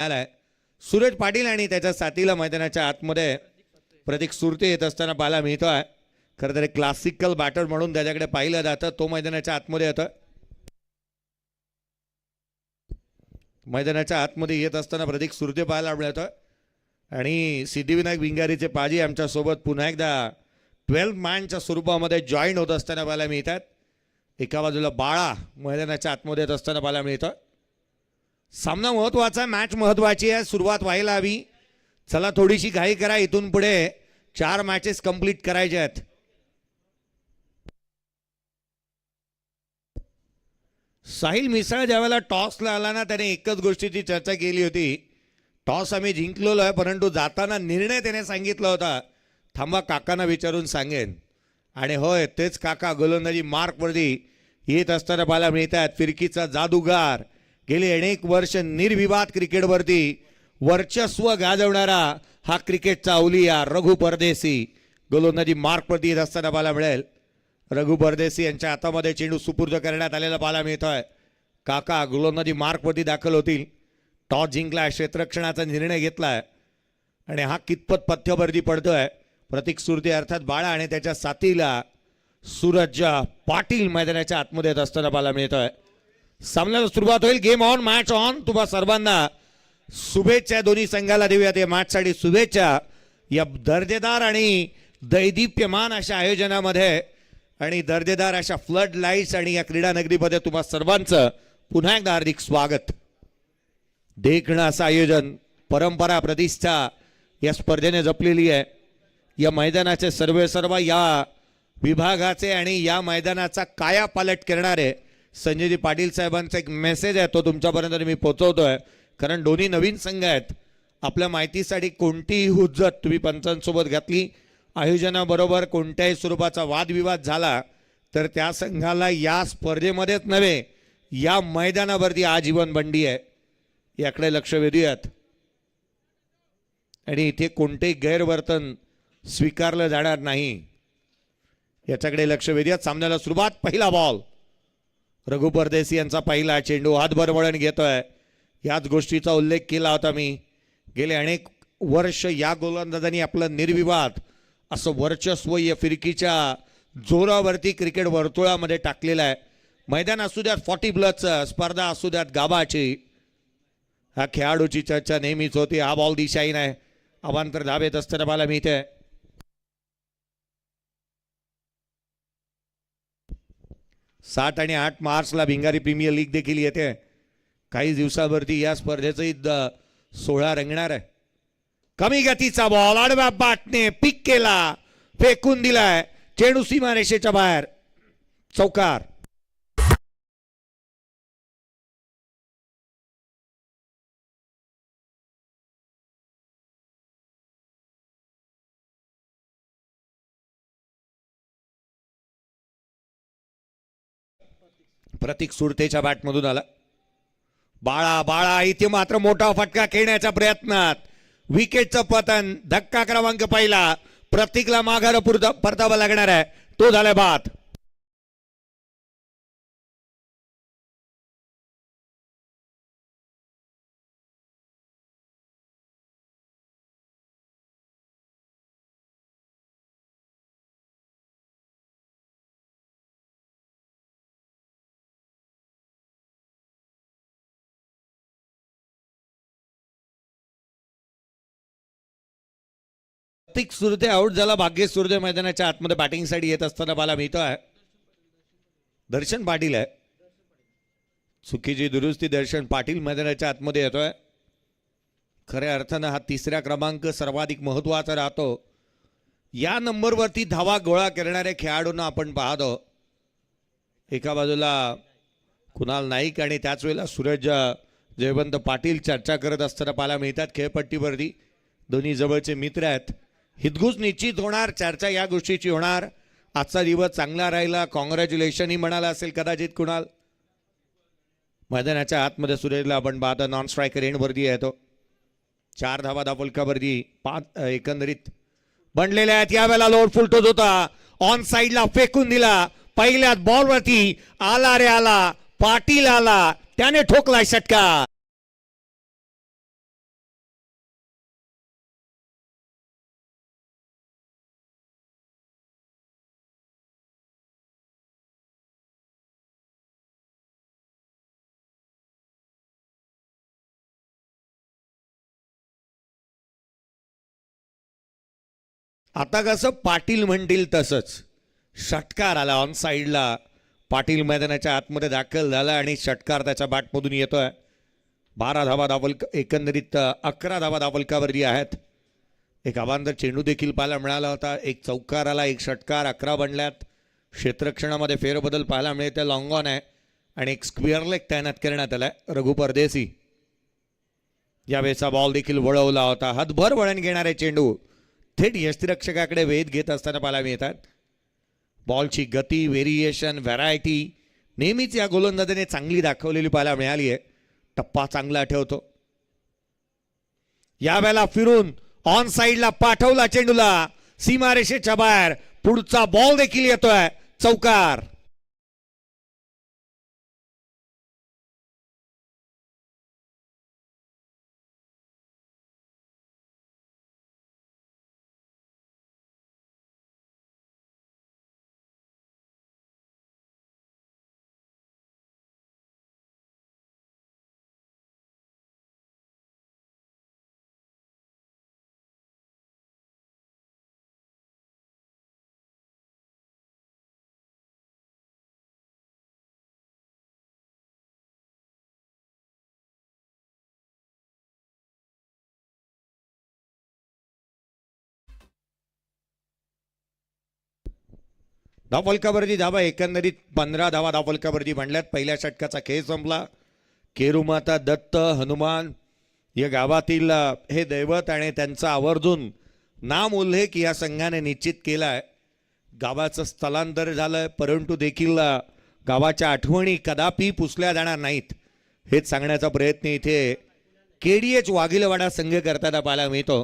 आलाय सूरज पाटील आणि त्याच्या साथीला मैदानाच्या आतमध्ये प्रतीक सुरते येत असताना पाहायला मिळतोय. खरं तर क्लासिकल बॅटर म्हणून त्याच्याकडे पाहिलं जातं. तो मैदानाच्या आतमध्ये येतोय. मैदानाच्या आतमध्ये येत असताना प्रतीक सुरते पाहायला मिळतोय आणि सिद्धिविनायक विंगारीचे पाजी आमच्या सोबत पुन्हा एकदा 12 मॅनच्या स्वरूपामध्ये जॉईन होत असताना पाहायला मिळतात. एका बाजूला बाळा मैदानाच्या आतमध्ये येत असताना पाहायला मिळतोय. सामना महत्वाचा, मॅच महत्वाची आहे, सुरुवात व्हायला हवी. चला थोडीशी घाई करा, इथून पुढे 4 मॅचेस कंप्लीट करायचे आहेत. साहिल मिसाळ ज्यावेळेला टॉसला आला ना, त्याने एकच गोष्टीची चर्चा केली होती. टॉस आम्ही जिंकलेलो आहे, परंतु जाताना निर्णय त्याने सांगितला होता, थांबा काकांना विचारून सांगेन. आणि होय, तेच काका गोलंदाजी मार्कवरती येत असताना पाहायला मिळतात. फिरकीचा जादूगार, गेली अनेक वर्ष निर्विवाद क्रिकेटवरती वर्चस्व गाजवणारा हा क्रिकेटचा अवलिया रघु परदेसी गोलंदाजी मार्कवरती येत असताना पाहायला मिळेल. रघु परदेसी यांच्या हातामध्ये चेंडू सुपूर्द करण्यात आलेला पाहायला मिळतोय. काका गोलंदाजी मार्कवरती दाखल होतील. टॉस जिंकलाय, क्षेत्ररक्षणाचा निर्णय घेतलाय आणि हा कितपत पथ्यवरती पडतोय. प्रतीक सुरते अर्थात बाळा आणि त्याच्या साथीला सूरज पाटील मैदानाच्या आतमध्ये येत असताना पाहायला मिळतोय. सामन्याला सुरुवात होईल. Game on, match on. तुम्हा सर्वांना शुभेच्छा. दोन्ही संघाला देऊयात या मॅचसाठी शुभेच्छा. या दर्जेदार आणि दैदिप्यमान अशा आयोजनामध्ये आणि दर्जेदार अशा फ्लड लाईट्स आणि या क्रीडा नगरीमध्ये तुम्हा सर्वांचं पुन्हा एकदा हार्दिक स्वागत. देखणं असं आयोजन, परंपरा, प्रतिष्ठा या स्पर्धेने जपलेली आहे. या मैदानाचे सर्व या विभागाचे आणि या मैदानाचा कायापालट करणारे संजयजी पाटील साहेबांचा एक मेसेज आहे, तो तुमच्यापर्यंत मी पोहोचवतोय. कारण दोन्ही नवीन संघ आहेत. आपल्या माहितीसाठी कोणतीही हुज्जत तुम्ही पंचांसोबत घातली, आयोजनाबरोबर कोणत्याही स्वरूपाचा वादविवाद झाला तर त्या संघाला या स्पर्धेमध्येच नव्हे, या मैदानावरती आजीवन बंदी आहे. याकडे लक्ष वेधूयात आणि इथे कोणतेही गैरवर्तन स्वीकारलं जाणार नाही, याच्याकडे लक्ष वेधूयात. सामन्याला सुरुवात. पहिला बॉल. रघु परदेसी यांचा पहिला चेंडू हातभर वळण घेतोय. याच गोष्टीचा उल्लेख केला होता मी. गेले अनेक वर्ष या गोलंदाजांनी आपलं निर्विवाद असं वर्चस्व या फिरकीच्या जोरावरती क्रिकेट वर्तुळामध्ये टाकलेलं आहे. मैदान असू द्यात 40+ स्पर्धा असू द्यात गावाची, हा खेळाडूची चर्चा नेहमीच होती. हा बॉल दिशाहीन आहे. अवांतर धाव येत असताना मला मिळते. सात आणि 8 मार्चला भिंगारी प्रीमियर लीग देखील येते. काही दिवसावरती या स्पर्धेचंही 16 रंगणार आहे. कमी गतीचा बॉल आडव्या बॅटने पिक केला, फेकून दिलाय. चेंडू सीमारेषेच्या बाहेर, चौकार. प्रतीक सुरतेच्या बॅटमधून आला. बाळा इथे मात्र मोठा फटका खेळण्याच्या प्रयत्नात विकेटचं पतन. धक्का क्रमांक पहिला. प्रतीकला माघार परतावा लागणार आहे, तो झालाय बाद. प्रतीक सुरते आउट झाला. भाग्येश सुरते मैदानाच्या आतमध्ये बॅटिंगसाठी येत असताना मला मिळतोय. दर्शन पाटील आहे. चुकीची दुरुस्ती. दर्शन पाटील मैदानाच्या आतमध्ये येतोय. खऱ्या अर्थानं हा 3रा क्रमांक सर्वाधिक महत्वाचा राहतो. या नंबरवरती धावा गोळा करणाऱ्या खेळाडूंना आपण पाहतो. एका बाजूला कुणाल नाईक आणि त्याच वेळेला सूरज जयवंत पाटील चर्चा करत असताना पाहायला मिळतात खेळपट्टीवरती. दोन्ही जवळचे मित्र आहेत. हितगुज निश्चित होणार. चर्चा या गोष्टीची होणार. आजचा दिवस चांगला राहिला, कॉंग्रॅच्युलेशन ही म्हणाला असेल कदाचित कुणाल. मैदानाच्या आतमध्ये सूरजला आपण पाहतो. नॉन स्ट्रायकर एंडवरती येतो. 4 धावा धावफलकावरती 5 एकंदरीत बनलेल्या आहेत. यावेळेला लोड फुलटोच होता. ऑन साईडला फेकून दिला. पहिल्याच बॉलवरती आला रे आला. पाटील आला, त्याने ठोकला षटकार. आता कसं पाटील म्हणतील तसंच षटकार आला ऑन साईडला. पाटील मैदानाच्या आतमध्ये दाखल झाला आणि षटकार त्याच्या बॅटमधून येतोय. 12 धावा एकंदरीत 11 धावा धावलकावरती आहेत. एक अवांतर चेंडू देखील पाहायला मिळाला होता. एक चौकार आला, एक षटकार, 11 बनल्यात. क्षेत्ररक्षणामध्ये फेरबदल पाहायला मिळते. लॉंग ऑन आहे आणि एक स्क्वेअर लेग तैनात करण्यात आलाय. रघु परदेसी यावेळेचा बॉल देखील वळवला होता. हातभर वळण घेणारे चेंडू थेट यष्टिरक्षकाकडे वेध घेत असताना पाहायला मिळतात. बॉलची गती, व्हेरिएशन, व्हरायटी नेहमीच या गोलंदाजाने चांगली दाखवलेली पाहायला मिळाली आहे. टप्पा चांगला ठेवतो. यावेळेला फिरून ऑन साईडला पाठवला चेंडूला सीमारेषेच्या बाहेर. पुढचा बॉल देखील येतोय. चौकार. धावफलकावरती धावा एकंदरीत 15 धावा धावफलकावरती बनल्यात. पहिल्या षटकाचा खेळ संपला. केरुमाता दत्त हनुमान या गावातील हे दैवत आणि त्यांचा आवर्जून नाम उल्लेख या संघाने निश्चित केलाय. गावाचं स्थलांतर झालंय परंतु देखील गावाच्या आठवणी कदापि पुसल्या जाणार नाहीत हेच सांगण्याचा प्रयत्न इथे केडीएच वाघिलवाडा संघ करताना पाहायला मिळतो.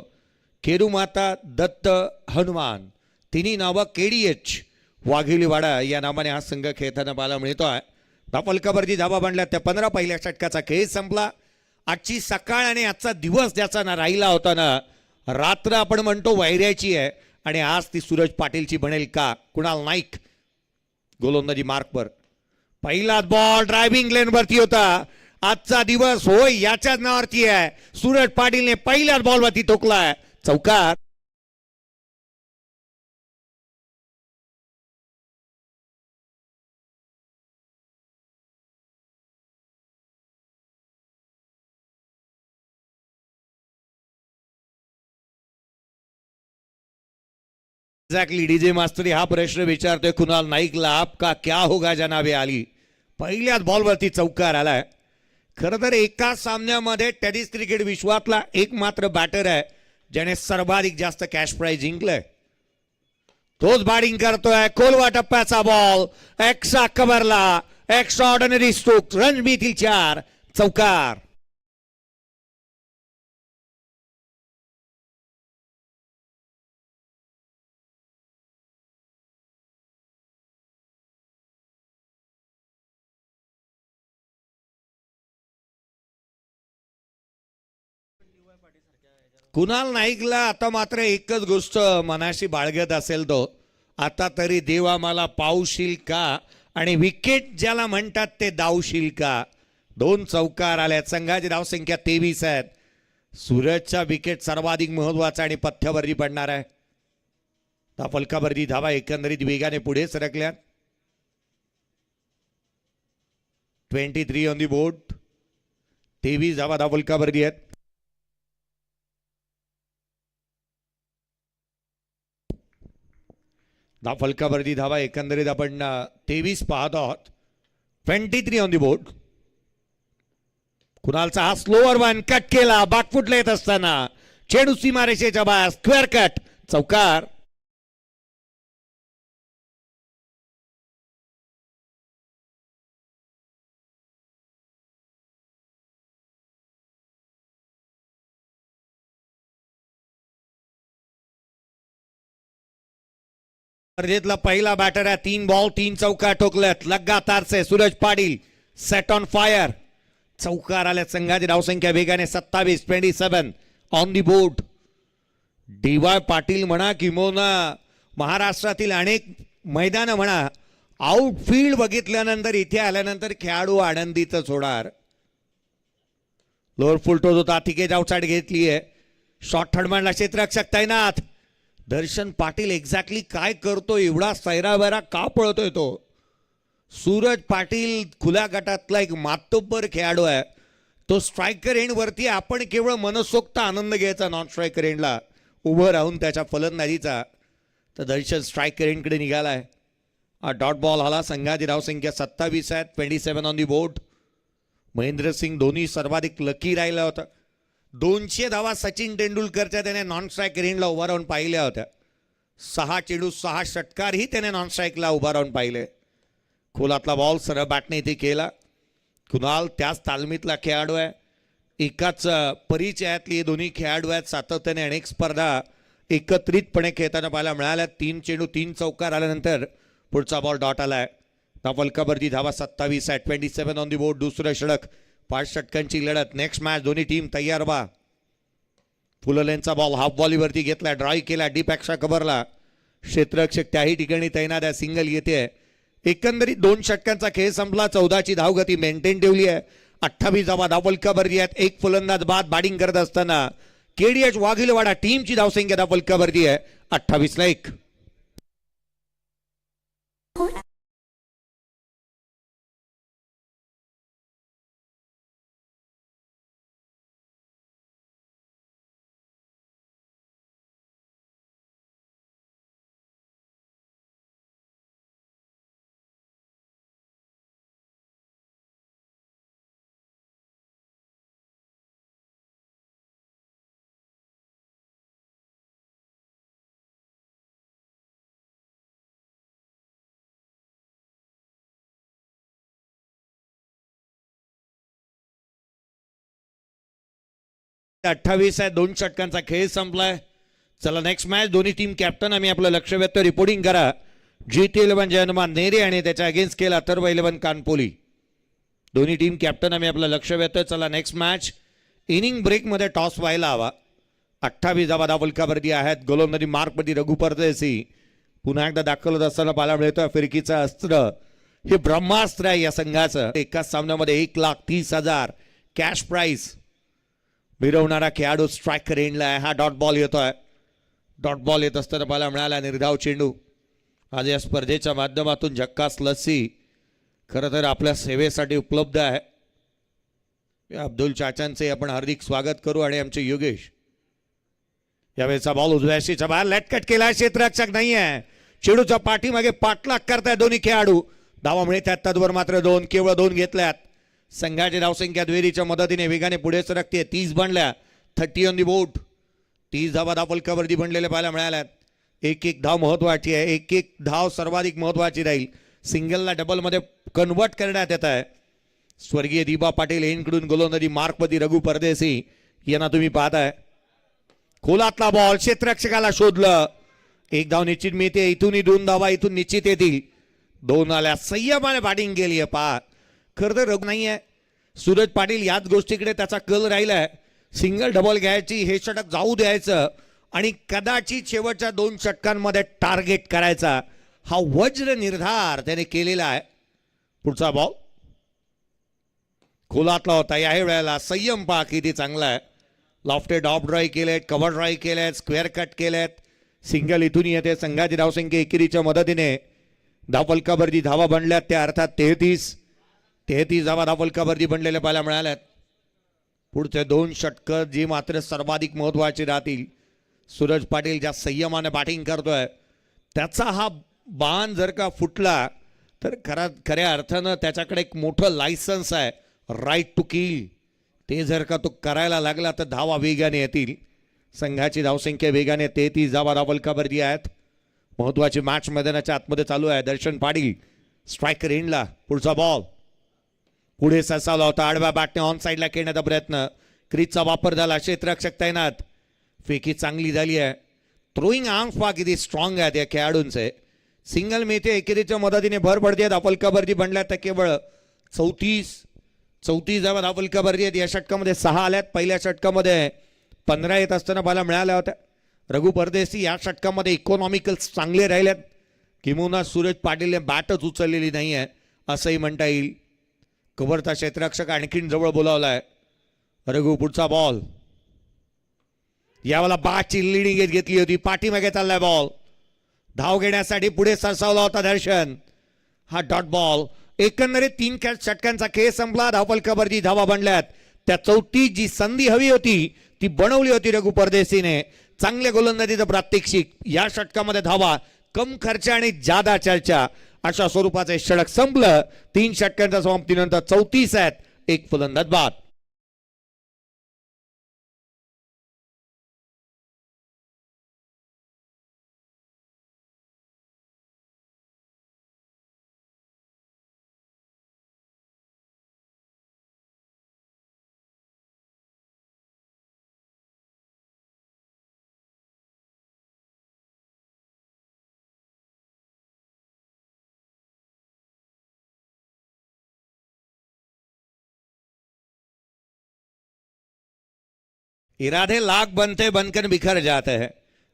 केरुमाता दत्त हनुमान तिन्ही नावं केडीएच वाघिलीवाडा या नावाने हा संघ खेळताना पाहायला मिळतोय. धावफलकावरती धावा बनल्या त्या 15. पहिल्या षटकाचा खेळ संपला. आजची सकाळ आणि आजचा दिवस ज्याचा ना राहिला होता ना, रात्र आपण म्हणतो वैऱ्याची आहे आणि आज ती सूरज पाटीलची बनेल का? कुणाल नाईक गोलंदाजी मार्कवर. पहिलाच बॉल ड्रायव्हिंग लेनवरती होता. आजचा दिवस होय याच्याच नावावरती आहे. सूरज पाटीलने पहिल्याच बॉलवरती ठोकलाय. चौकार. एक्झॅक्टली डीजे मास्तरी हा प्रश्न विचारतोय कुणाल नाईकला. आपका क्या होगा जनाबे आली. पहिल्याच बॉलवरती चौकार आलाय. खरं तर एका सामन्यामध्ये टेनिस क्रिकेट विश्वातला एक मात्र बॅटर आहे ज्याने सर्वाधिक जास्त कॅश प्राइज जिंकलंय. तोच बॅटिंग करतोय. खोलवा टप्प्याचा बॉल एक्स्ट्रा कव्हरला. Extraordinary stroke. रणजीतील 4. चौकार. कुणाल नाईकला आता मात्र एकच गोष्ट मनाशी बाळगत असेल तो, आता तरी देवा मला पावशील का आणि विकेट ज्याला म्हणतात ते दावशील का. 2 चौकार आल्यात. संघाची धावसंख्या 23 आहेत. सूरजचा विकेट सर्वाधिक महत्वाचा आणि पथ्यावरती पडणार आहे. धावफलकावरती धावा एकंदरीत वेगाने पुढे सरकल्यात. 23 ऑन दी बोर्ड. 23 धावा धावफलकावरती आहेत. धावफलकावरती धावा एकंदरीत आपण 23 पाहत आहोत. 23 ऑन दी बोर्ड. कुणालचा हा स्लोअर वन कट केला. बॅकफुटला येत असताना चेंडू सीमारेषेच्या बाहेर. Square cut. चौकार. स्पर्धेतला पहिला बॅटर आहे. 3 बॉल 3 चौकार ठोकल्यात लगातार से. Suraj Patil set on fire. चौकार आल्या. संघाची धावसंख्या वेगाने 27. 27 on the board. D Y. Patil म्हणा किंवा महाराष्ट्रातील अनेक मैदान म्हणा, आउटफील्ड बघितल्यानंतर इथे आल्यानंतर खेळाडू आनंदीतच होणार. लोअर फुलटोज होता. तिके आउटसाइड घेतली आहे. शॉर्ट थर्ड मांडला. क्षेत्ररक्षक तैनात. दर्शन पाटील एक्झॅक्टली काय करतो, एवढा सैरावैरा का पळतोय तो? सूरज पाटील खुल्या गटातला एक मातब्बर खेळाडू आहे. तो स्ट्रायकर एंडवरती आपण केवळ मनसोक्त आनंद घ्यायचा नॉन स्ट्रायकर एंडला उभं राहून त्याच्या फलंदाजीचा. तर दर्शन स्ट्रायकर एंडकडे निघालाय. हा डॉट बॉल आला. संघाची धावसंख्या 27 आहे. 27 on the board. Mahendra Singh Dhoni सर्वाधिक लकी राहिला होता. 200 धावा सचिन तेंडुलकरच्या त्याने नॉन स्ट्रायकर एंडला उभा राहून पाहिल्या होत्या. 6 चेंडू 6 षटकारही त्याने नॉन स्ट्राईकला उभा राहून पाहिले. खोलातला बॉल सरळ बॅटने इथे केला. कुणाल त्याच तालमीतला खेळाडू आहे. एकाच परिचयातली दोन्ही खेळाडू आहेत. सातत्याने अनेक स्पर्धा एकत्रितपणे खेळताना पाहायला मिळाल्या. 3 चेंडू 3 चौकार आल्यानंतर पुढचा बॉल डॉट आलाय. धावलकावरती धावा 27 आहे. 27 ऑन दी बोर्ड. दुसरं षटक. 5 षटकांची लढत. Next match. दोन्ही टीम तयार व्हा. फुललेनचा बॉल हाफ बॉलीवरती घेतला. ड्राईव्ह केला. Deep extra कव्हरला. क्षेत्ररक्षक त्याही ठिकाणी तैनात आहे. सिंगल येते. एकंदरीत 2 षटकांचा खेळ संपला. 14ची धावगती मेंटेन ठेवली आहे. 28 धावा धावलकावरती आहेत. एक फलंदाज बाद बॅटिंग करत असताना केडीएच वाघिलवाडा टीमची धावसंख्या धावलकावरती आहे 28 ला 1. अठ्ठावीस आहे. 2 षटकांचा खेळ संपलाय. चला नेक्स्ट मॅच. दोन्ही टीम कॅप्टन आम्ही आपलं लक्ष व्यक्त रिपोर्टिंग करा. GT11 जयनुमान नेरे आणि त्याच्या अगेन्स्ट केला अथर्व 11 कानपोली. दोन्ही टीम कॅप्टन आम्ही आपलं लक्ष व्यक्त. चला नेक्स्ट मॅच. इनिंग ब्रेकमध्ये टॉस व्हायला हवा. 28 धावा धावलकावरती आहेत. गोलंदाजी मार्कमध्ये रघु परदेसी पुन्हा एकदा दाखल होत असताना पाहायला मिळतोय. फिरकीचं अस्त्र हे ब्रह्मास्त्र आहे या संघाचं. एकाच सामन्यामध्ये 1,30,000 कॅश प्राइस मिरवणारा खेळाडू स्ट्रायकर एंडला आहे. हा डॉट बॉल येतोय. डॉट बॉल येत असताना पाहायला मिळाला निर्धाव चेंडू. आज या स्पर्धेच्या माध्यमातून झक्कास लस्सी खरं तर आपल्या सेवेसाठी उपलब्ध आहे. अब्दुल चाचांचे आपण हार्दिक स्वागत करू. आणि आमचे योगेश. यावेळेचा बॉल उजव्याशीच्या बाहेर लटकट केला. क्षेत्ररक्षक नाही आहे. चेंडूच्या पाठीमागे पाठलाग करताय दोन्ही खेळाडू. धावा मिळतात. तद्वर मात्र 2 केवळ 2 घेतल्यात. संघाची धावसंख्या दुहेरीच्या मदतीने वेगाने पुढे सरकते. 30 बनल्या. 30 ऑन दी बोर्ड. 30 धावा धावलकावरती बनलेल्या पाहायला मिळाल्यात. एक धाव महत्वाची आहे. एक धाव सर्वाधिक महत्वाची राहील. सिंगलला डबलमध्ये कन्वर्ट करण्यात येत आहे. स्वर्गीय दिबा पाटील यांकडून गोलंदाजी मार्कमध्ये रघु परदेसी यांना तुम्ही पाहताय. खोलातला बॉल क्षेत्ररक्षकाला शोधलं. 1 धाव निश्चित मिळते. इथूनही 2 धावा इथून निश्चित येतील. 2 आल्या. संयमाने बॅटिंग केली आहे. पहा खरं तर रघु नाही आहे. सूरज पाटील याच गोष्टीकडे त्याचा कल राहिलाय. सिंगल डबल घ्यायची. हे षटक जाऊ द्यायचं आणि कदाचित शेवटच्या 2 षटकांमध्ये टार्गेट करायचा. हा वज्र निर्धार त्याने केलेला आहे. पुढचा बॉल खोलातला होता. याही वेळेला संयम पहा किती चांगला आहे. लॉफ्टेड ऑफ ड्राईव्ह केलेत. कव्हर ड्राईव्ह केलेत. स्क्वेअर कट केलेत. सिंगल इथून येते. संघाची धावसंख्या एकेरीच्या मदतीने धावलकावरती धावा बनल्यात त्या अर्थात 33 धावा धावलकावरती बनलेल्या पाहायला मिळाल्यात. पुढचे 2 षटकं जी मात्र सर्वाधिक महत्वाची राहतील. सूरज पाटील ज्या संयमाने बॅटिंग करतोय त्याचा हा बाण जर का फुटला तर खऱ्या अर्थानं त्याच्याकडे एक मोठं लायसन्स आहे. Right to kill. ते जर का तो करायला लागला तर धावा वेगाने येतील. संघाची धावसंख्या वेगाने 33 धावा धावलकावरती आहेत. महत्वाची मॅच मैदानाच्या आतमध्ये चालू आहे. दर्शन पाटील स्ट्रायकर एंडला. पुढचा बॉल पुढे ससावला होता. आडव्या बॅटने ऑन साईडला खेळण्याचा प्रयत्न. क्रीजचा वापर झाला. क्षेत्ररक्षक तैनात. फेकी चांगली झाली आहे. थ्रोईंग आर्म्स पहा किती स्ट्रॉंग आहेत या खेळाडूंचे. सिंगल मिळते. एकेरीच्या मदतीने भर पडते. धावलकावरती बनल्या तर केवळ 34 धावा धावलकावरती आहेत. या षटकामध्ये 6 आल्यात. पहिल्या षटकामध्ये 15 येत असताना पाहायला मिळाल्या होत्या. रघु परदेसी या षटकामध्ये इकॉनॉमिकल चांगले राहिलेत. किंबहुना सूरज पाटीलने बॅटच उचललेली नाही आहे असंही म्हणता येईल. कव्हरचा क्षेत्ररक्षक आणखीन जवळ बोलावलाय. रघु पुढचा बॉल यावेळेला बाची लिडिंग घेतली होती. पाठीमागे चाललाय बॉल. धाव घेण्यासाठी पुढे सरसावला होता दर्शन. हा डॉट बॉल. एकंदरीत 3 षटकांचा खेळ संपला. धावफलकावरती धावा बनल्यात. त्या 34 जी संधी हवी होती ती बनवली होती रघु परदेशीने. चांगल्या गोलंदाजीचं प्रात्यक्षिक. या षटकामध्ये धावा कम खर्च आणि जादा चर्चा अशा स्वरूपाचे षटक संपलं. 3 षटकांच्या समाप्तीनंतर 34 आहेत. एक फलंदाज बाद. इरादे लाख बनते बनकर बिखर जाते हैं.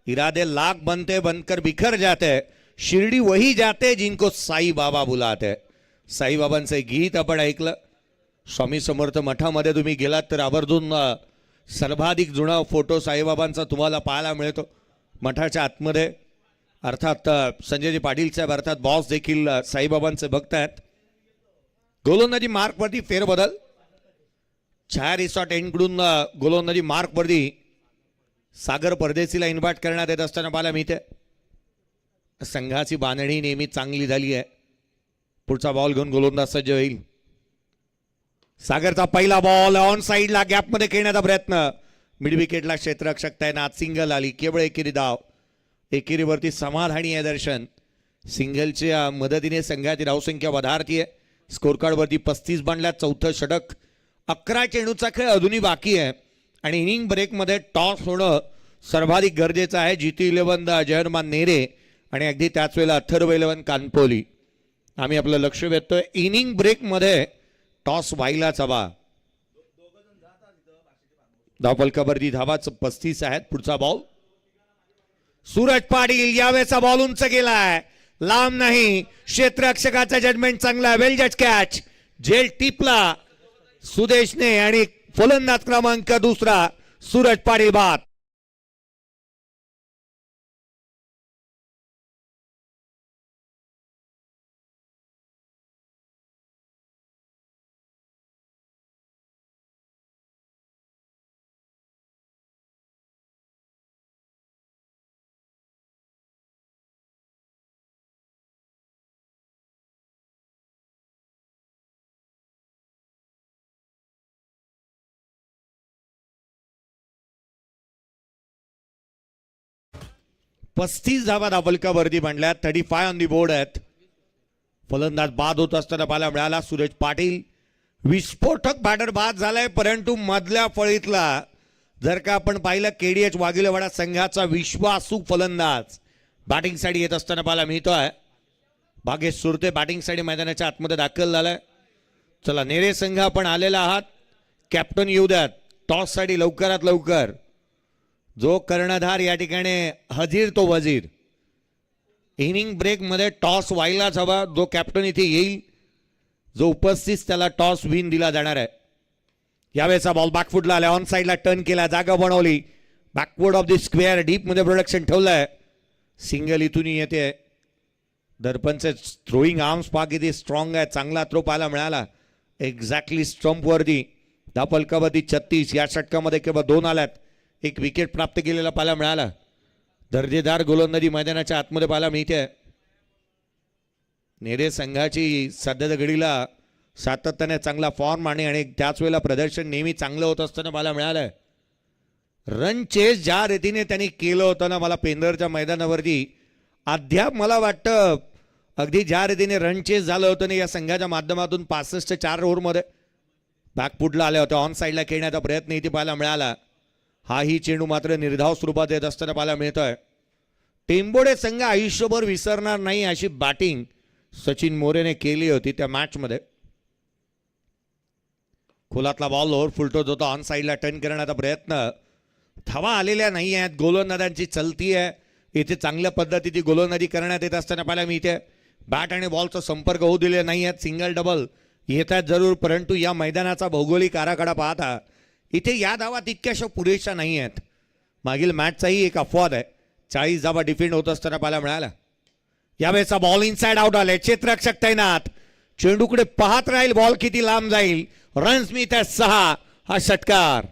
इरादे लाख बनते बनकर बिखर जाते हैं. शिर्डी वही जाते जिनको साई बाबा बुलाते. साई बाबांचं गीत आपण ऐकलं. स्वामी समर्थ मठामध्ये तुम्ही गेलात तर आवर्जून सर्वाधिक जुना फोटो साईबाबांचा तुम्हाला पाहायला मिळतो मठाच्या आतमध्ये. अर्थात संजयजी पाटील साहेब अर्थात बॉस देखील साईबाबांचे भक्त आहेत. गोलंदाजी मार्कवरती फेरबदल. छाया रिसॉर्ट एंडकडून गोलंदाजी मार्कवरती सागर परदेशीला इन्व्हाइट करण्यात येत असताना पाहायला मिळते. संघाची बांधणी नेहमी चांगली झाली आहे. पुढचा बॉल घेऊन गोलंदाज सज्ज होईल. सागरचा पहिला बॉल ऑन साईडला गॅपमध्ये खेळण्याचा प्रयत्न. मिड विकेटला क्षेत्ररक्षक तैनात. सिंगल आली. केवळ एकेरी धाव. एकेरीवरती समाधानी आहे दर्शन. सिंगलच्या मदतीने संघाची धावसंख्या वधारतीये. स्कोर कार्डवरती 35 बनल्यात. चौथं षटक. 11 चेंडूचा खेळ अजूनही बाकी आहे आणि इनिंग ब्रेकमध्ये टॉस होणं सर्वाधिक गरजेचं आहे. जीटी 11 जयहरमान नेरे आणि अगदी त्याच वेळेला अथर्व 11 कानपोली. आम्ही आपलं लक्ष वेधतोय. इनिंग ब्रेकमध्ये टॉस व्हायलाच हवा. धावफलकावरती धावाच 35 आहेत. पुढचा बॉल. सूरज पाटील यावेळेचा बॉल उंच गेलाय. लांब नाही. क्षेत्ररक्षकाचा जजमेंट चांगला. वेल जज कॅच. झेल टिपला सुदेशने आणि फलंदाज क्रमांक दुसरा सूरज पाटील बाद. पस्तीस धावा धावफलकावरती मांडल्या. 35 ऑन दी बोर्ड आहेत. फलंदाज बाद होत असताना पाहायला मिळाला सूरज पाटील. विस्फोटक बॅटर बाद झालाय परंतु मधल्या फळीतला जर का आपण पाहिलं केडीएच वाघिलेवाडा संघाचा विश्वासू फलंदाज बॅटिंगसाठी येत असताना पाहायला मिळतोय. भागेश सुरते बॅटिंगसाठी मैदानाच्या आतमध्ये दाखल झालाय. चला नेरे संघ आपण आलेला आहात. कॅप्टन येऊ द्यात टॉससाठी लवकरात लवकर. जो कर्णधार या ठिकाणी हजीर तो वजीर. इनिंग ब्रेकमध्ये टॉस व्हायलाच हवा. जो कॅप्टन इथे येईल जो उपस्थित त्याला टॉस विन दिला जाणार आहे. यावेळेचा बॉल बॅकफुटला आला. ऑन साईडला टर्न केला. जागा बनवली. Backward of the square deep मध्ये प्रोडक्शन ठेवलंय. सिंगल इथून येते. दर्पणचे थ्रोईंग आर्म्स पहा किती स्ट्रॉंग आहे. चांगला थ्रो पाहायला मिळाला. एक्झॅक्टली स्टंपवरती. धावफलकावरती 36. या षटकामध्ये केवळ 2 आल्यात. एक विकेट प्राप्त केलेला पाहायला मिळाला. दर्जेदार गोलंदाजी मैदानाच्या आतमध्ये पाहायला मिळते. नेरे संघाची सध्याच्या घडीला सातत्याने चांगला फॉर्म आणि त्याच वेळेला प्रदर्शन नेहमी चांगलं होत असताना पाहायला मिळालंय. रन चेस ज्या रीतीने त्यांनी केलं होतं ना मला पेंदरच्या मैदानावरती अद्याप मला वाटतं अगदी ज्या रीतीने रन चेस झालं होतं ना या संघाच्या माध्यमातून 65 ओव्हरमध्ये बॅकफुटला आले होते. ऑन साईडला खेळण्याचा प्रयत्न इथे पाहायला मिळाला. हाही चेंडू मात्र निर्धाव स्वरूपात येत असताना पाहायला मिळतोय. टेंबोडे संघ आयुष्यभर विसरणार नाही अशी बॅटिंग सचिन मोरेने केली होती त्या मॅचमध्ये. खोलातला बॉल ओव्हर फुलटोच होता. ऑन साईडला टर्न करण्याचा प्रयत्न. धावा आलेल्या नाही आहेत. गोलंदाजांची चलती आहे. इथे चांगल्या पद्धतीची गोलंदाजी करण्यात येत असताना पाहायला मिळते. बॅट आणि बॉलचा संपर्क होऊ दिले नाही आहेत. सिंगल डबल येत आहेत जरूर परंतु या मैदानाचा भौगोलिक आराखडा पाहता इथे या धावा तितक्याशा पुरेशा नाही आहेत. मागील मॅचचाही एक अपवाद आहे. 40 धावा डिफेंड होत असताना पाहायला मिळाला. यावेळेचा बॉल इनसाइड आउट आले. क्षेत्ररक्षक तैनात. चेंडूकडे पाहत राहील बॉल किती लांब जाईल. रन्स मिळत आहेत 6. हा षटकार.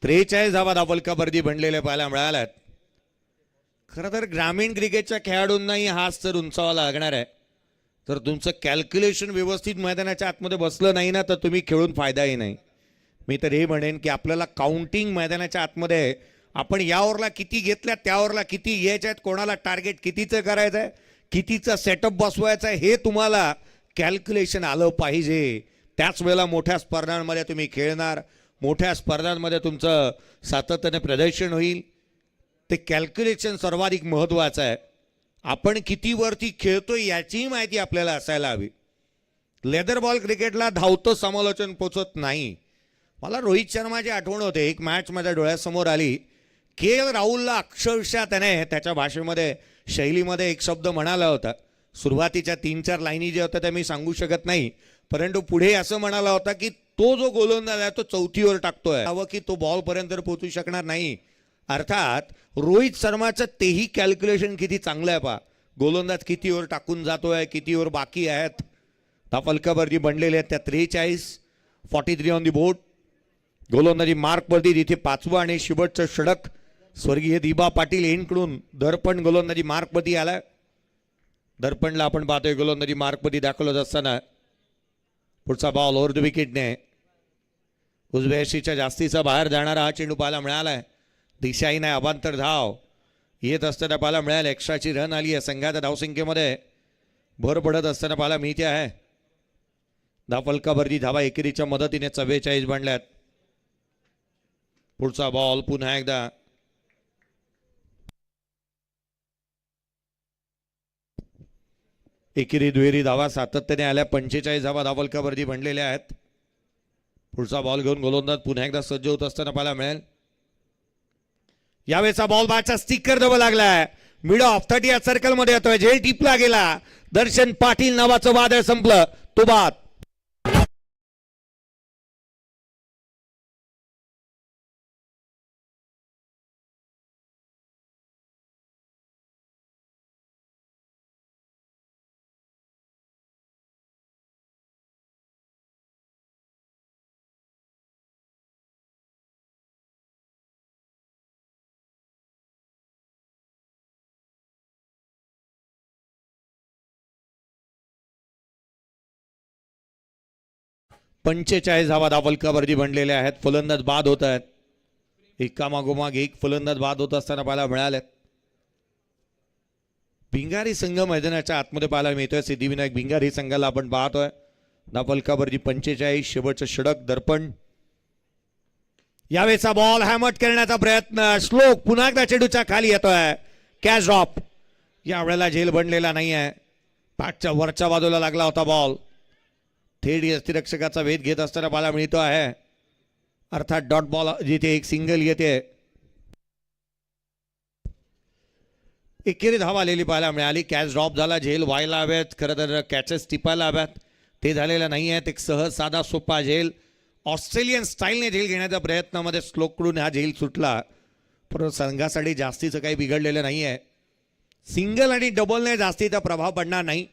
त्रेचाळीस धावा धावलकावरती बनलेले पाहायला मिळाल्यात. खरं तर ग्रामीण क्रिकेटच्या खेळाडूंनाही हाच तर उंचावा लागणार आहे. तर तुमचं कॅल्क्युलेशन व्यवस्थित मैदानाच्या आतमध्ये बसलं नाही ना तर तुम्ही खेळून फायदाही नाही. मी तर हे म्हणेन की आपल्याला काउंटिंग मैदानाच्या आतमध्ये आपण या ओव्हरला किती घेतल्या, त्या ओव्हरला किती घ्यायच्या आहेत, कोणाला टार्गेट कितीचं करायचं आहे, कितीचा सेटअप बसवायचा आहे, हे तुम्हाला कॅल्क्युलेशन आलं पाहिजे. त्याच वेळेला मोठ्या स्पर्धांमध्ये तुम्ही खेळणार, मोठ्या स्पर्धांमध्ये तुमचं सातत्याने प्रदर्शन होईल. ते कॅल्क्युलेशन सर्वाधिक महत्त्वाचं आहे. आपण किती वरती खेळतोय याचीही माहिती आपल्याला असायला हवी. लेदर बॉल क्रिकेटला धावतं समालोचन पोचत नाही. मला रोहित शर्माची आठवण होते. एक मॅच माझ्या डोळ्यासमोर आली. के राहुलला अक्षरशः त्याने त्याच्या भाषेमध्ये शैलीमध्ये एक शब्द म्हणाला होता. सुरुवातीच्या 3-4 लाईनी जे होत्या त्या मी सांगू शकत नाही, परंतु पुढे असं म्हणाला होता की तो जो गोलंदाज आहे तो चौथीवर टाकतोय की तो बॉलपर्यंत पोहोचू शकणार नाही. अर्थात रोहित शर्माचं तेही कॅल्क्युलेशन किती चांगलं आहे पहा. गोलंदाज किती ओव्हर टाकून जातोय, किती ओव्हर बाकी आहेत. धावलकावरती बनलेले आहेत त्या 43. 43 ऑन दी बोर्ड. गोलंदाजी मार्कवरती तिथे 5वं आणि शेवटचं षटक स्वर्गीय दिबा पाटील यांकडून दर्पण गोलंदाजी मार्कवरती आला. दर्पणला आपण पाहतोय गोलंदाजी मार्कवरती दाखल असताना पुढचा बॉल ओव्हर द विकेटने उजव्या यशीच्या जास्तीचा बाहेर जाणारा हा चेंडू पाहायला मिळालाय. दिशाही नाही, अवांतर धाव येत असताना पाहायला मिळाल. एक्स्ट्राची रन आली आहे. संघाच्या धावसंख्येमध्ये भर पडत असताना पाहायला मिळते आहे. धावलकावरती धावा एकेरीच्या मदतीने 44 बनल्यात. पुढचा बॉल पुन्हा एकदा एकेरी दुहेरी धावा सातत्याने आल्या. 45 धावा धावलकावरती बनलेल्या आहेत. पुढचा बॉल घेऊन गोलंदाज पुन्हा एकदा सज्ज होत असताना पाहायला मिळेल. यावेळेचा बॉल बॅटचा स्टिकर जवळ लागलाय. मिड ऑफ 30 या सर्कल मध्ये येतोय. झेल टिपला गेला. दर्शन पाटील नावाचं वादळ संपलं. तो बाद. पंचेचाळीस धावा धावलकावरती बनलेल्या आहेत. फलंदाज बाद होत आहेत. एकामागोमाग एक फलंदाज बाद होत असताना पाहायला मिळाले. भिंगारी संघ मैदानाच्या आतमध्ये पाहायला मिळतोय. सिद्धिविनायक भिंगारी संघाला आपण पाहतोय. धावलकावरती 45. शेवटचं षटक दर्पण. यावेळेचा बॉल हॅमट करण्याचा प्रयत्न. श्लोक पुन्हा एकदा चेंडूच्या खाली येतोय. Catch drop. यावेळेला झेल बनलेला नाही आहे. पॅटच्या वरच्या बाजूला लागला होता बॉल. थेट यष्टिरक्षकाचा वेध घेत असताना पाहायला मिळतो आहे. अर्थात डॉट बॉल जिथे एक सिंगल येते. एकेरी धाव आलेली पाहायला मिळाली. कॅच ड्रॉप झाला. झेल व्हायला हव्यात. खरं तर कॅचेस टिपायला हव्यात. ते झालेलं नाही आहेत. एक सहज साधा सोपा झेल ऑस्ट्रेलियन स्टाईलने झेल घेण्याच्या प्रयत्नामध्ये श्लोककडून हा झेल सुटला. परंतु संघासाठी जास्तीचं काही बिघडलेलं नाही आहे. सिंगल आणि डबलने जास्तीचा प्रभाव पडणार नाही,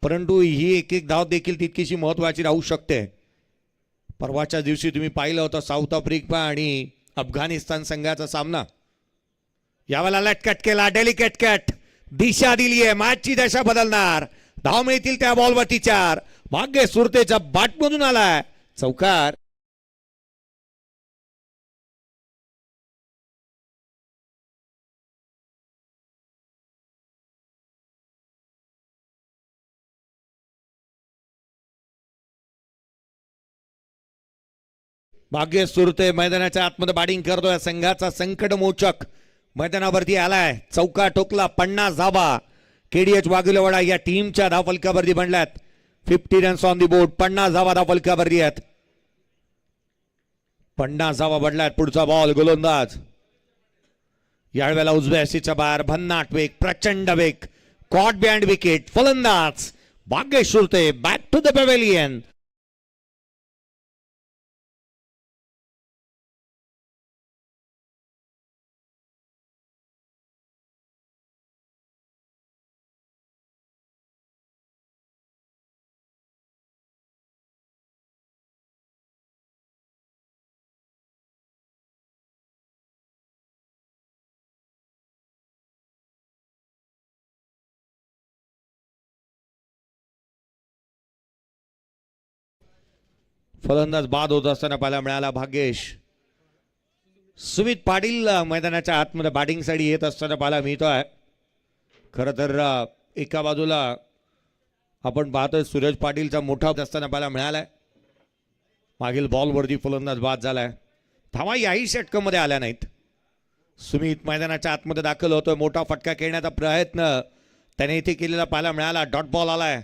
परंतु ही एक एक धाव देखील तितकीशी महत्त्वाची राहू शकते. परवाच्या दिवशी तुम्ही पाहिलं होतं साऊथ आफ्रिका आणि अफगाणिस्तान संघाचा सामना. यावेळेला लटकट केला. Delicate cut. दिशा दिली आहे. मॅचची दिशा बदलणार. धाव मिळतील त्या बॉलवरती 4. भाग्य सुरतेच्या बॅटमधून आलाय. चौकार. भाग्य सुरते मैदानाच्या आतमध्ये बॅटिंग करतोय. संघाचा संकटमोचक मैदानावरती आलाय, चौका टोकला, 50 धाबा केडीएच वाघिलवाडा या टीमच्या धावफलकावरती बनल्यात. 50 रन्स ऑन दी बोर्ड. 50 धावा धावफलकावरती आहेत. 50 धावा बनल्यात. पुढचा बॉल गोलंदाज यावेळेला उजव्या हस्तीच्या बाहेर. भन्नाट वेग, प्रचंड वेग, कॉट बिहाइंड विकेट. फलंदाज Bhagyesh Surte back to the pavilion. फलंदाज बाद होत असताना पाहायला मिळाला भाग्येश. सुमित पाटील मैदानाच्या आतमध्ये बॅटिंगसाठी येत असताना पाहायला मिळतोय. खरं तर एका बाजूला आपण पाहतोय सूरज पाटीलचा मोठा असताना पाहायला मिळालाय. मागील बॉलवरती फलंदाज बाद झालाय. धावा याही षटकामध्ये आल्या नाहीत. सुमित मैदानाच्या आतमध्ये दाखल होतोय. मोठा फटका खेळण्याचा प्रयत्न त्याने इथे केलेला पाहायला मिळाला. डॉट बॉल आलाय.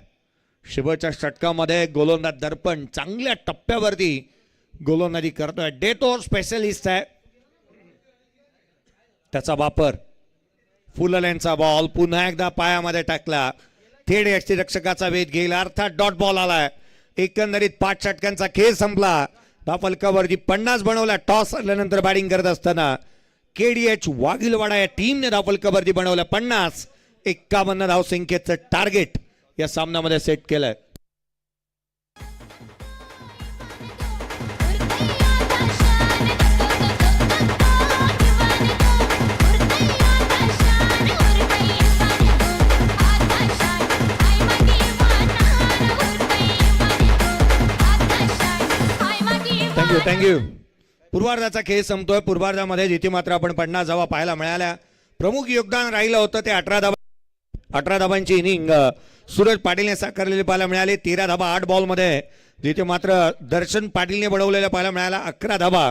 शेवटच्या षटकामध्ये गोलंदाज दर्पण चांगल्या टप्प्यावरती गोलंदाजी करतोय. डेथ ओव्हर स्पेशलिस्ट आहे. त्याचा वापर. फुललेनचा बॉल पुन्हा एकदा पायामध्ये टाकला. थेट यष्टीरक्षकाचा वेध घेईल. अर्थात डॉट बॉल आलाय. एकंदरीत 5 षटकांचा खेळ संपला. धावफलकावरती 50 बनवला. टॉस आल्यानंतर बॅटिंग करत असताना केडीएच वाघिलवाडा या टीमने धावफलकावरती बनवल्या 50. 51 धावसंख्येचं टार्गेट या सामन्यामध्ये सेट केलंय. थँक्यू. पूर्वार्धाचा खेळ संपतोय. पूर्वार्धामध्ये जिथे मात्र आपण 50 धावा पाहायला मिळाल्या. प्रमुख योगदान राहिलं होतं ते 18 धाबांची इनिंग सूरज पाटीलने साकारलेले पाहायला मिळाले. 13 धाबा 8 बॉलमध्ये. जिथे मात्र दर्शन पाटीलने बनवलेल्या पाहायला मिळाला 11 धाबा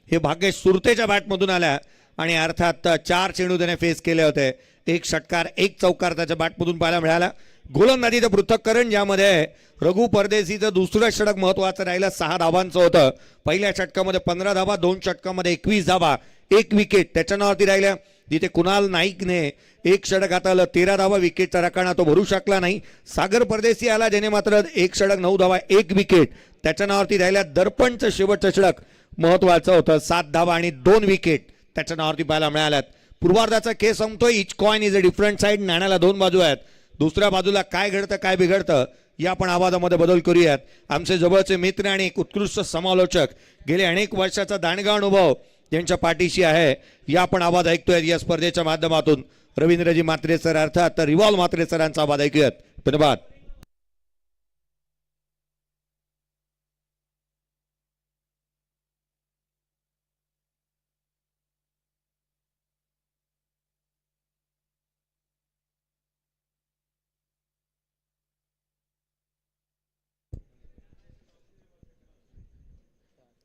हे भाग्येश सुरतेच्या बॅटमधून आल्या. आणि अर्थात 4 चेंडू त्याने फेस केले होते. 1 षटकार 1 चौकार त्याच्या बॅटमधून पाहायला मिळाला. गोलंदाजीचं पृथक्करण ज्यामध्ये रघु परदेशीचं दुसरं षटक महत्वाचं राहिलं. 6 धाबांचं होतं. पहिल्या षटकामध्ये 15 धाबा, 2 षटकामध्ये 21 धाबा, 1 विकेट त्याच्या नावावरती राहिल्या. जिथे कुणाल नाईकने 1 षटक हाताळलं. 13 धावा विकेटचा रकाना तो भरू शकला नाही. सागर परदेशी आला ज्याने मात्र 1 षटक 9 धावा 1 विकेट त्याच्या नावावरती राहिल्या. दर्पणचं शेवटचं षटक महत्वाचं होतं. 7 धावा आणि 2 विकेट त्याच्या नावावरती पाहायला मिळाल्यात. पूर्वार्धाचा खेळ संपतोय. Each coin is a different side. नाण्याला 2 बाजू आहेत. दुसऱ्या बाजूला काय घडतं काय बिघडतं या आपण आवाजामध्ये बदल करूयात. आमचे जवळचे मित्र आणि एक उत्कृष्ट समालोचक गेले अनेक वर्षाचा दांडगा अनुभव ज्यांच्या पाठीशी आहे या आपण आवाज ऐकतोय या स्पर्धेच्या माध्यमातून. रवींद्रजी म्हात्रे सर अर्थात रिवॉल्व म्हात्रे सरांचा आवाज ऐकूयात. धन्यवाद.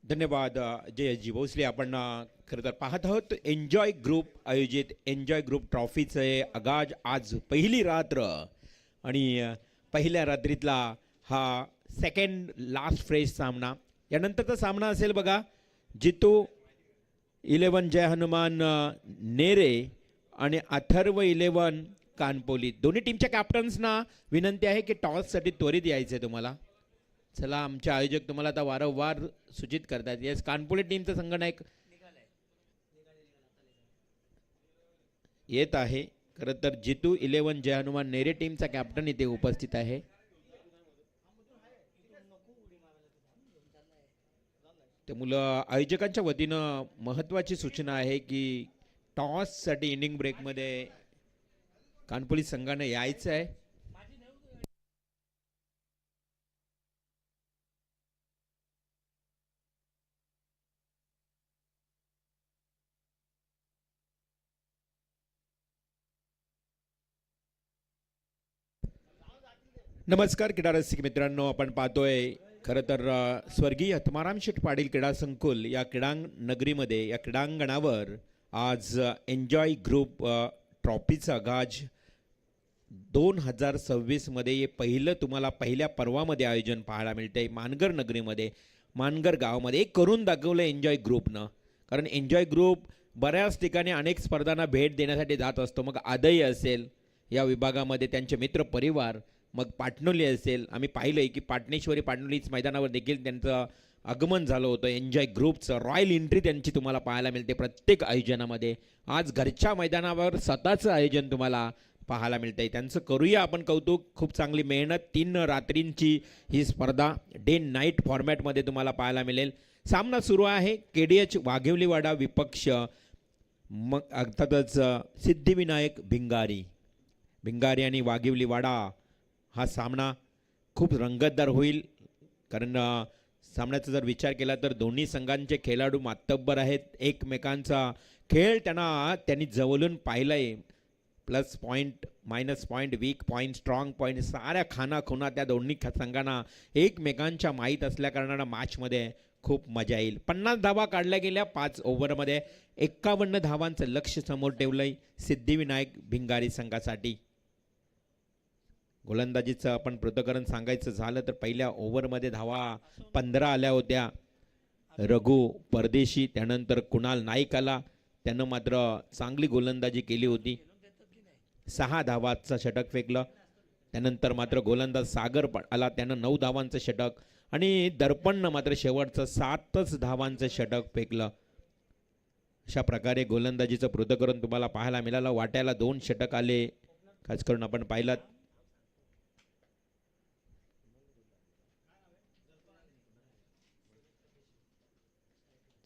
धन्यवाद जयजी भोसले. आपण खरं तर पाहत आहोत एन्जॉय ग्रुप आयोजित एन्जॉय ग्रुप ट्रॉफीचे आगाज. आज पहिली रात्र आणि पहिल्या रात्रीतला हा सेकंड लास्ट फ्रेश सामना. यानंतरचा सामना असेल बघा जितू 11 जय हनुमान नेरे आणि अथर्व 11 कानपोली. दोन्ही टीमच्या कॅप्टन्सना विनंती आहे की टॉससाठी त्वरित यायचं आहे तुम्हाला. चला आमचे आयोजक तुम्हाला आता वारंवार सूचित करतात. येस कानपुले टीमचा संघनायक येत आहे. खरं तर जितू 11 जय हनुमान नेरे टीमचा कॅप्टन इथे उपस्थित आहे. त्यामुळं आयोजकांच्या वतीनं महत्त्वाची सूचना आहे की टॉससाठी इनिंग ब्रेकमध्ये कानपुली संघाने यायचं आहे. नमस्कार क्रीडा रसिक मित्रांनो. आपण पाहतोय खरं तर स्वर्गीय हतमाराम शेठ पाटील क्रीडा संकुल या क्रीडांग नगरीमध्ये या क्रीडांगणावर आज एन्जॉय ग्रुप ट्रॉफीचा गाज 2026मध्ये हे पहिलं तुम्हाला पहिल्या पर्वामध्ये आयोजन पाहायला मिळतंय मानगर नगरीमध्ये, मानगर गावामध्ये. एक करून दाखवलं एन्जॉय ग्रुपनं. कारण एन्जॉय ग्रुप बऱ्याच ठिकाणी अनेक स्पर्धांना भेट देण्यासाठी जात असतो. मग आदई असेल या विभागामध्ये, त्यांचे मित्र परिवार, मग पाटणोली असेल. आम्ही पाहिलं आहे की पाटणेश्वरी पाटणोलीच मैदानावर देखील त्यांचं आगमन झालं होतं. एन्जॉय ग्रुपचं रॉयल एंट्री त्यांची तुम्हाला पाहायला मिळते प्रत्येक आयोजनामध्ये. आज घरच्या मैदानावर स्वतःचं आयोजन तुम्हाला पाहायला मिळतंय. त्यांचं करूया आपण कौतुक. खूप चांगली मेहनत. 3 रात्रींची ही स्पर्धा डे नाईट फॉर्मॅटमध्ये तुम्हाला पाहायला मिळेल. सामना सुरू आहे. KDH वाघिवलीवाडा विपक्ष मग अर्थातच सिद्धिविनायक भिंगारी आणि वाघिवलीवाडा. हा सामना खूप रंगतदार होईल. कारण सामन्याचा जर विचार केला तर दोन्ही संघांचे खेळाडू मातब्बर आहेत. एकमेकांचा खेळ त्यांनी जवळून पाहिला आहे. Plus point, minus point, weak point, strong point, साऱ्या खाना त्या दोन्ही संघांना एकमेकांच्या माहीत असल्याकारणानं मॅचमध्ये खूप मजा येईल. 50 धावा काढल्या गेल्या 5 ओव्हरमध्ये. 51 धावांचं लक्ष समोर ठेवलंय सिद्धिविनायक भिंगारी संघासाठी. गोलंदाजीचं आपण पृथक्करण सांगायचं झालं तर पहिल्या ओव्हरमध्ये धावा 15 आल्या होत्या. रघु परदेशी, त्यानंतर कुणाल नाईक आला. त्यानं मात्र चांगली गोलंदाजी केली होती. 6 धावांचं षटक फेकलं. त्यानंतर मात्र गोलंदाज सागर आला. त्यानं 9 धावांचं षटक आणि दर्पणनं मात्र शेवटचं 7च धावांचं षटक फेकलं. अशा प्रकारे गोलंदाजीचं पृथक्करण तुम्हाला पाहायला मिळालं. वाट्याला 2 षटक आले. खास करून आपण पाहिलात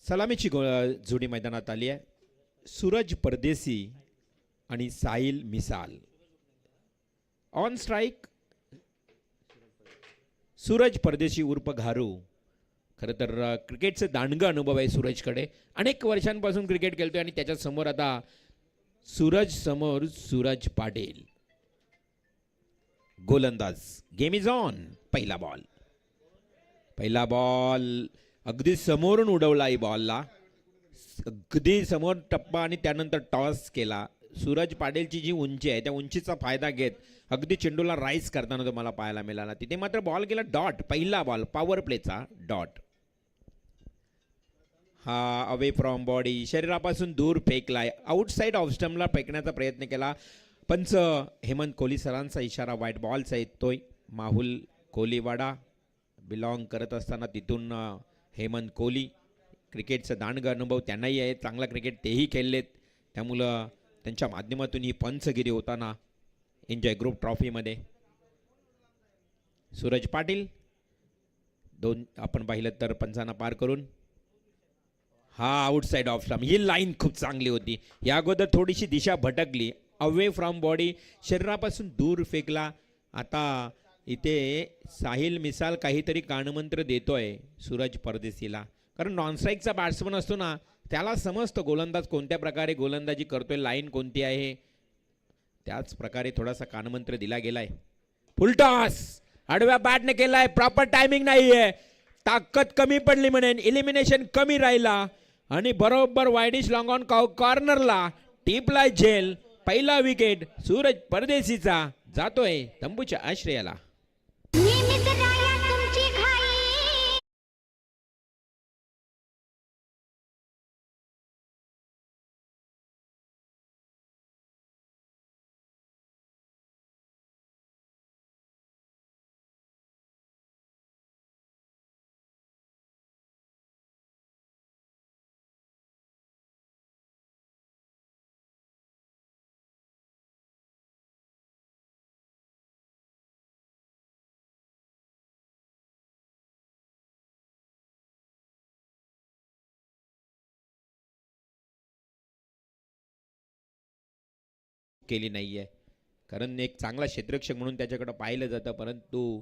सलामीची जोडी मैदानात आली आहे. सूरज परदेसी आणि साहिल मिसाल. ऑन स्ट्राईक सूरज परदेशी उर्फ घारू. खरं तर क्रिकेटचं दांडगं अनुभव आहे सूरजकडे. अनेक वर्षांपासून क्रिकेट खेळतोय आणि त्याच्या समोर आता सूरज पाटील गोलंदाज. Game is on. पहिला बॉल अगदी समोरून उडवला. ही बॉलला अगदी समोर टप्पा आणि त्यानंतर टॉस केला. सूरज पाटीलची जी उंची आहे त्या उंचीचा फायदा घेत अगदी चेंडूला राईज करताना तुम्हाला पाहायला मिळाला. तिथे मात्र बॉल गेला डॉट. पहिला बॉल पॉवर प्लेचा डॉट. हा अवे फ्रॉम बॉडी, शरीरापासून दूर फेकलाय. आउटसाईड ऑफ स्टंपला फेकण्याचा प्रयत्न केला. पंच हेमंत कोहली सरांचा इशारा व्हाईट बॉलचा येतोय. माहुल कोहलीवाडा बिलॉंग करत असताना तिथून हेमंत कोहली. क्रिकेटचा दांडगा अनुभव त्यांनाही आहे. चांगला क्रिकेट तेही खेळलेत. त्यामुळं त्यांच्या माध्यमातून ही पंचगिरी होताना एन्जॉय ग्रुप ट्रॉफीमध्ये. सूरज पाटील 2 आपण पाहिलं तर पंचांना पार करून. हा आउटसाईड ऑफ स्टंप. ही लाईन खूप चांगली होती. या अगोदर थोडीशी दिशा भटकली. अवे फ्रॉम बॉडी, शरीरापासून दूर फेकला. आता इथे साहिल मिसाल काहीतरी कानमंत्र देतोय सूरज परदेशीला. कारण नॉनस्ट्राईकचा बॅट्समन असतो ना, त्याला समजतं गोलंदाज कोणत्या प्रकारे गोलंदाजी करतोय, लाईन कोणती आहे. त्याच प्रकारे थोडासा कानमंत्र दिला गेलाय. फुलटॉस आडव्या बॅटने केलाय. प्रॉपर टायमिंग नाहीये. ताकद कमी पडली म्हणेन. इलिमिनेशन कमी राहिला आणि बरोबर वायडिश लॉंग ऑन कॉर्नरला टिपलाय झेल. पहिला विकेट सूरज परदेशीचा जातोय तंबूच्या आश्रयाला. केली नाहीये. कारण एक चांगला क्षेत्ररक्षक म्हणून त्याच्याकडे पाहिलं जातं. परंतु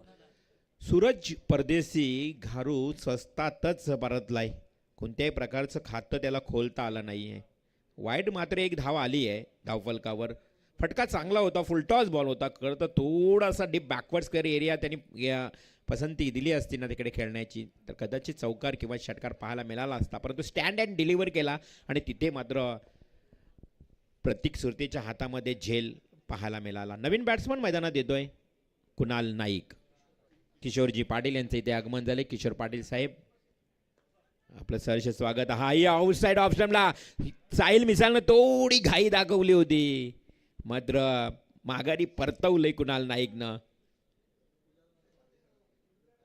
सूरज परदेशी घारू स्वस्तातच परतलाय. कोणत्याही प्रकारचं खातं त्याला खोलता आलं नाहीये. वाईड मात्र एक धाव आली आहे धावफलकावर. फटका चांगला होता. फुलटॉस बॉल होता. खरं तर थोडासा डीप बॅकवर्ड स्क्वेअर एरिया त्यांनी पसंती दिली असती ना तिकडे खेळण्याची तर कदाचित चौकार किंवा षटकार पाहायला मिळाला असता. परंतु स्टँड अँड डिलिव्हर केला आणि तिथे मात्र प्रतीक सुरतेच्या हातामध्ये झेल पाहायला मिळाला. नवीन बॅट्समन मैदानात येतोय कुणाल नाईक. किशोरजी पाटील यांचे इथे आगमन झाले. किशोर पाटील साहेब आपलं सहर्ष स्वागत. हा आउटसाइड ऑप्शनला साहिल मिसालनं थोडी घाई दाखवली होती, मात्र माघारी परतवलंय कुणाल नाईकनं.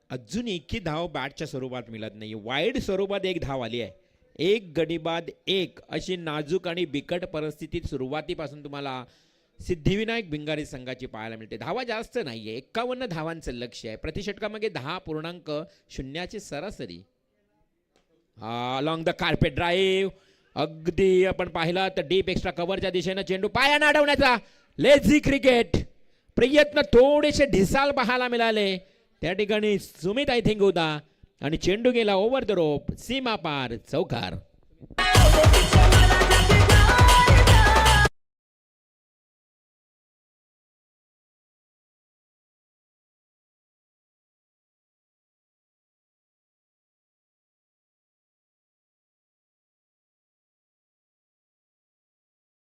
अजून एकही धाव बॅटच्या स्वरूपात मिळत नाही. वाईड स्वरूपात एक धाव आली आहे. एक गडी बाद एक अशी नाजूक आणि बिकट परिस्थितीत सुरुवातीपासून तुम्हाला सिद्धिविनायक भिंगारी संघाची पाहायला मिळते. धावा जास्त नाहीये, 51 धावांचं लक्ष आहे. प्रतिषटकामागे 10.0 सरासरी. अलॉंग द कार्पेट ड्राईव्ह, अगदी आपण पाहिलं तर डीप एक्स्ट्रा कव्हरच्या दिशेनं चेंडू पायानं अडवण्याचा लेझी क्रिकेट प्रयत्न थोडेसे ढिसाल पाहायला मिळाले. त्या ठिकाणी सुमित आय थिंक होता आणि चेंडू गेला ओव्हर द रोप, सीमा पार, चौकार.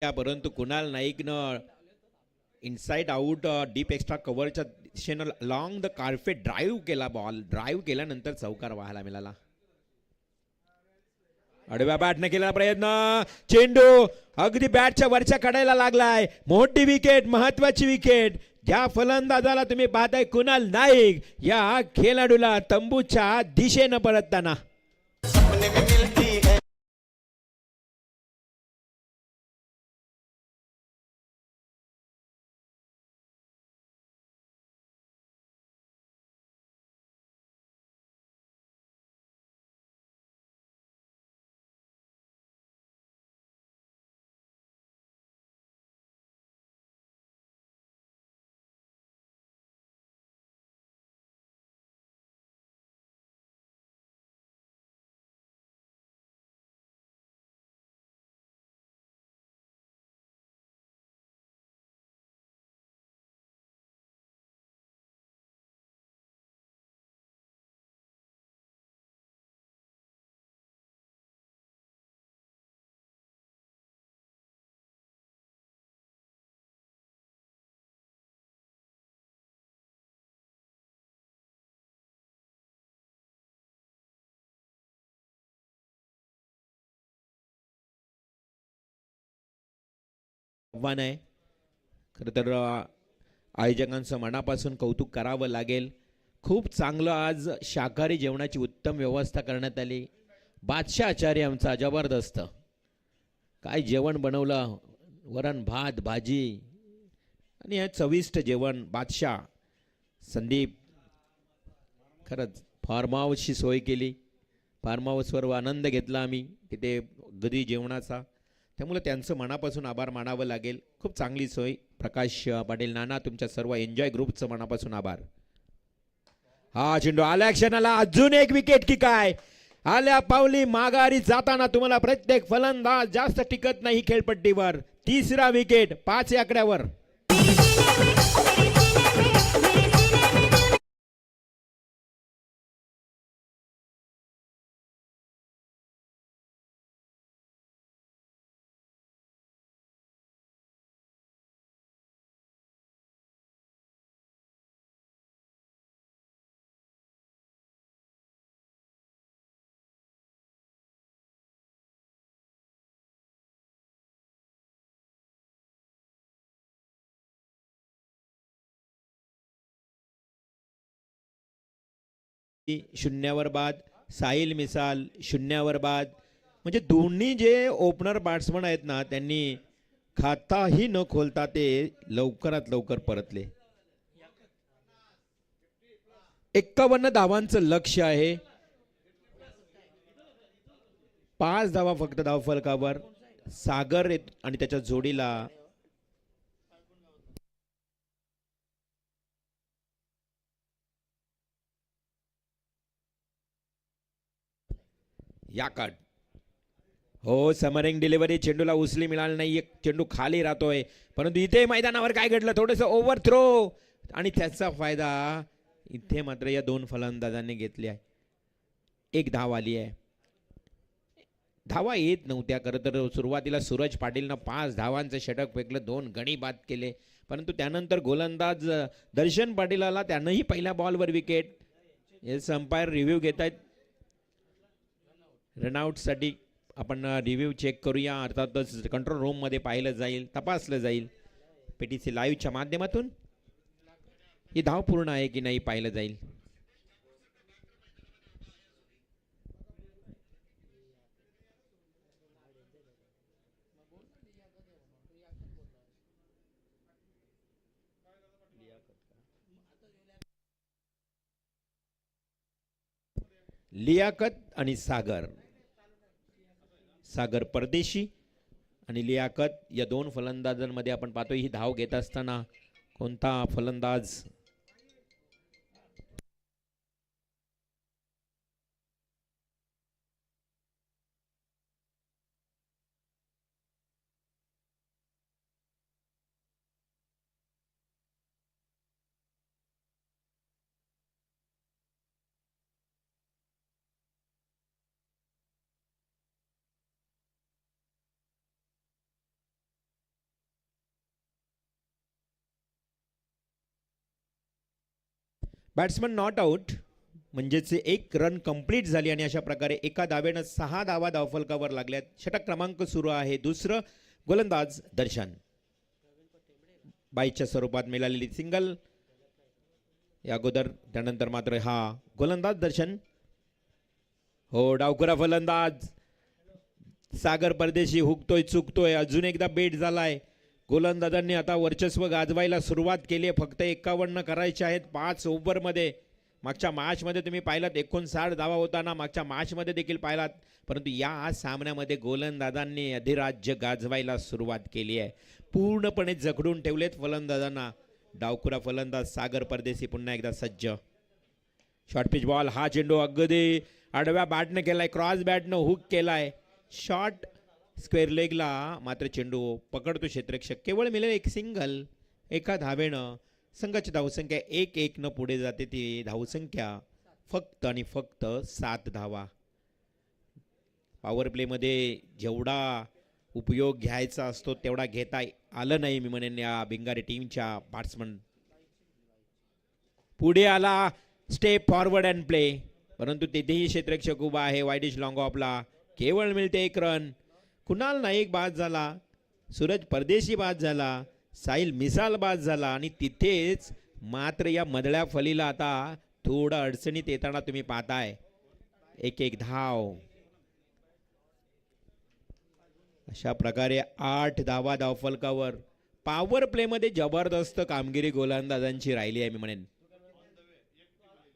परंतु कुणाल नाईकनं इनसाइड आउट डीप एक्स्ट्रा कव्हरच्या दिशेनं लॉंग द कार्पेट ड्राईव्ह केला. बॉल ड्राईव्ह केल्यानंतर चौकार व्हायला मिळाला. आडव्या बॅटने केलेला प्रयत्न, चेंडू अगदी बॅटच्या वरच्या कडायला लागलाय. मोठी विकेट, महत्वाची विकेट. ज्या फलंदाजाला तुम्ही पाहताय कुणाल नाईक, या खेळाडूला तंबूच्या दिशेनं परतताना आव्हान आहे. खरं तर आयोजकांचं मनापासून कौतुक करावं लागेल. खूप चांगलं आज शाकाहारी जेवणाची उत्तम व्यवस्था करण्यात आली. बादशाह आचार्य आमचा जबरदस्त काय जेवण बनवलं, वरण भात भाजी आणि हे चविष्ट जेवण. बादशाह संदीप खरंच फार्म हाऊसची सोय केली. फार्म हाऊसवर आनंद घेतला आम्ही तिथे गदी जेवणाचा, त्यामुळे त्यांचं मनापासून आभार मानावं लागेल. खूप चांगली सोय. प्रकाश पाटील नाना तुमच्या सर्व एन्जॉय ग्रुपचं मनापासून आभार. हा चेंडू आल्या क्षणाला अजून एक विकेट की काय. आल्या पावली माघारी जाताना तुम्हाला प्रत्येक फलंदाज जास्त टिकत नाही खेळपट्टीवर. तिसरा विकेट 5 आकड्यावर. शून्यावर बाद. साहिल मिसाल शून्यावर बाद. म्हणजे दोन्ही जे ओपनर बॅट्समन आहेत ना, त्यांनी खाताही न खोलता ते लवकरात लवकर परतले. 51 धावांचं लक्ष आहे. 5 धावा फक्त धावफलकावर. सागर आणि त्याच्या जोडीला याकाट. हो समरिंग डिलिव्हरी, चेंडूला उचली मिळाली नाही. एक चेंडू खाली राहतोय, परंतु इथे मैदानावर काय घडलं, थोडंसं ओव्हर थ्रो आणि त्याचा फायदा इथे मात्र या दोन फलंदाजांनी घेतली आहे. एक धाव आली आहे. धावा येत नव्हत्या. खरं तर सुरुवातीला सूरज पाटीलनं 5 धावांचं षटक फेकलं, 2 गडी बाद केले, परंतु त्यानंतर गोलंदाज दर्शन पाटीलाला त्यानंही पहिल्या बॉलवर विकेट. हे अंपायर रिव्ह्यू घेत आहेत. रनआउटसाठी आपण रिव्ह्यू चेक करूया. अर्थातच कंट्रोल रूममध्ये पाहिलं जाईल, तपासलं जाईल. PTC लाईव्हच्या माध्यमातून ही धाव पूर्ण आहे की नाही पाहिलं जाईल. लियाकत आणि सागर परदेशी आणि लियाकत या 2 फलंदाजांमध्ये आपण पाहतो ही धाव घेत असताना कोणता फलंदाज बॅट्समन नॉट आउट म्हणजेच 1 रन कंप्लीट झाली आणि अशा प्रकारे एका धावेनं 6 धावा धावफलकावर लागल्यात. षटक क्रमांक सुरू आहे. दुसरं गोलंदाज दर्शन. बाईच्या स्वरूपात मिळालेली सिंगल या अगोदर, त्यानंतर मात्र हा गोलंदाज दर्शन. हो, डावखुरा फलंदाज सागर परदेशी हुकतोय, चुकतोय, अजून एकदा बेट झालाय. गोलंदाजांनी आता वर्चस्व गाजवायला सुरुवात केली आहे. फक्त 51 करायचे आहेत 5 ओव्हरमध्ये. मागच्या मॅचमध्ये तुम्ही पाहिलात 59 धावा होताना मागच्या मॅचमध्ये देखील पाहिलात, परंतु या सामन्यामध्ये गोलंदाजांनी अधिराज्य गाजवायला सुरुवात केली आहे. पूर्णपणे जखडून ठेवलेत फलंदाजांना. डावखुरा फलंदाज सागर परदेशी पुन्हा एकदा सज्ज. Short pitch ball. हा चेंडू अगदी आडव्या बॅटनं केलाय, क्रॉस बॅटनं हुक केलाय. शॉर्ट स्क्वेअर लेगला मात्र चेंडू पकडतो क्षेत्ररक्षक. केवळ मिळेल 1 सिंगल. एका धावेनं संघाची धावसंख्या 1-1 पुढे जाते. ती धावसंख्या फक्त आणि फक्त 7 धावा. पॉवर प्लेमध्ये जेवढा उपयोग घ्यायचा असतो तेवढा घेता आलं नाही मी म्हणेन या भिंगारी टीमच्या बॅट्समन. पुढे आला स्टेप फॉरवर्ड अँड प्ले, परंतु तिथेही क्षेत्ररक्षक उभा आहे. वाईडिश लॉंग ऑफला केवळ मिळते 1 रन. कुणाल नाईक बाद झाला, सूरज परदेशी बाद झाला, साहिल मिसाल बाद झाला आणि तिथेच मात्र या मधल्या फलीला आता थोडं अडचणीत येताना तुम्ही पाहताय. 1-1 धाव. अशा प्रकारे 8 धावा धावफलकावर. पॉवर प्लेमध्ये जबरदस्त कामगिरी गोलंदाजांची राहिली आहे मी म्हणेन.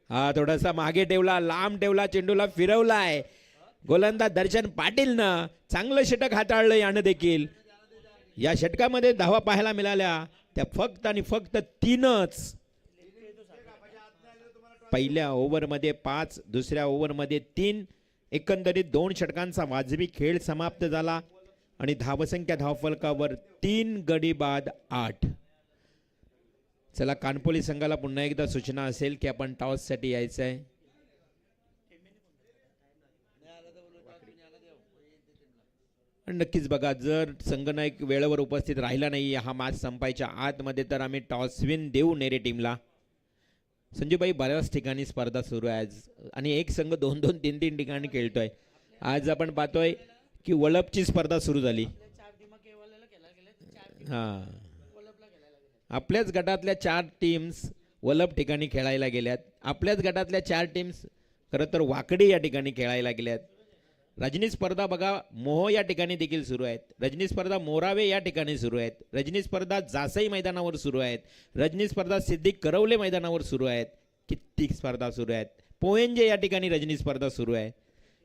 हा थोडासा मागे ठेवला, लांब ठेवला, चेंडूला फिरवलाय. गोलंदाज दर्शन पाटीलनं चांगलं षटक हाताळलं. यानं देखील या षटकामध्ये धावा पाहायला मिळाल्या त्या फक्त आणि फक्त 3च. पहिल्या ओव्हरमध्ये 5, दुसऱ्या ओव्हरमध्ये 3, एकंदरीत 2 षटकांचा वाजवी खेळ समाप्त झाला आणि धावसंख्या धावफलकावर 3 गडी बाद 8. चला, कानपोली संघाला पुन्हा एकदा सूचना असेल की आपण टॉससाठी यायचं आहे. नक्कीच बघा, जर संघनायक वेळेवर उपस्थित राहिला नाही हा मॅच संपायच्या आतमध्ये तर आम्ही टॉस विन देऊ नेरे टीमला. संजूबाई, बऱ्याच ठिकाणी स्पर्धा सुरू आहे आज आणि एक संघ 2-2, 3-3 ठिकाणी खेळतोय. आज आपण पाहतोय की वळपची स्पर्धा सुरू झाली. हां, आपल्याच गटातल्या 4 टीम्स वलप ठिकाणी खेळायला गेल्यात. आपल्याच गटातल्या 4 टीम्स खरं तर वाकडी या ठिकाणी खेळायला गेल्यात. रजनी स्पर्धा बघा मोहो या ठिकाणी देखील सुरू आहेत. रजनी स्पर्धा मोरावे या ठिकाणी सुरू आहेत. रजनी स्पर्धा जासई मैदानावर सुरू आहेत. रजनी स्पर्धा सिद्दीक करवले मैदानावर सुरू आहेत. कित्येक स्पर्धा सुरू आहेत. पोहेंजे या ठिकाणी रजनी स्पर्धा सुरू आहे.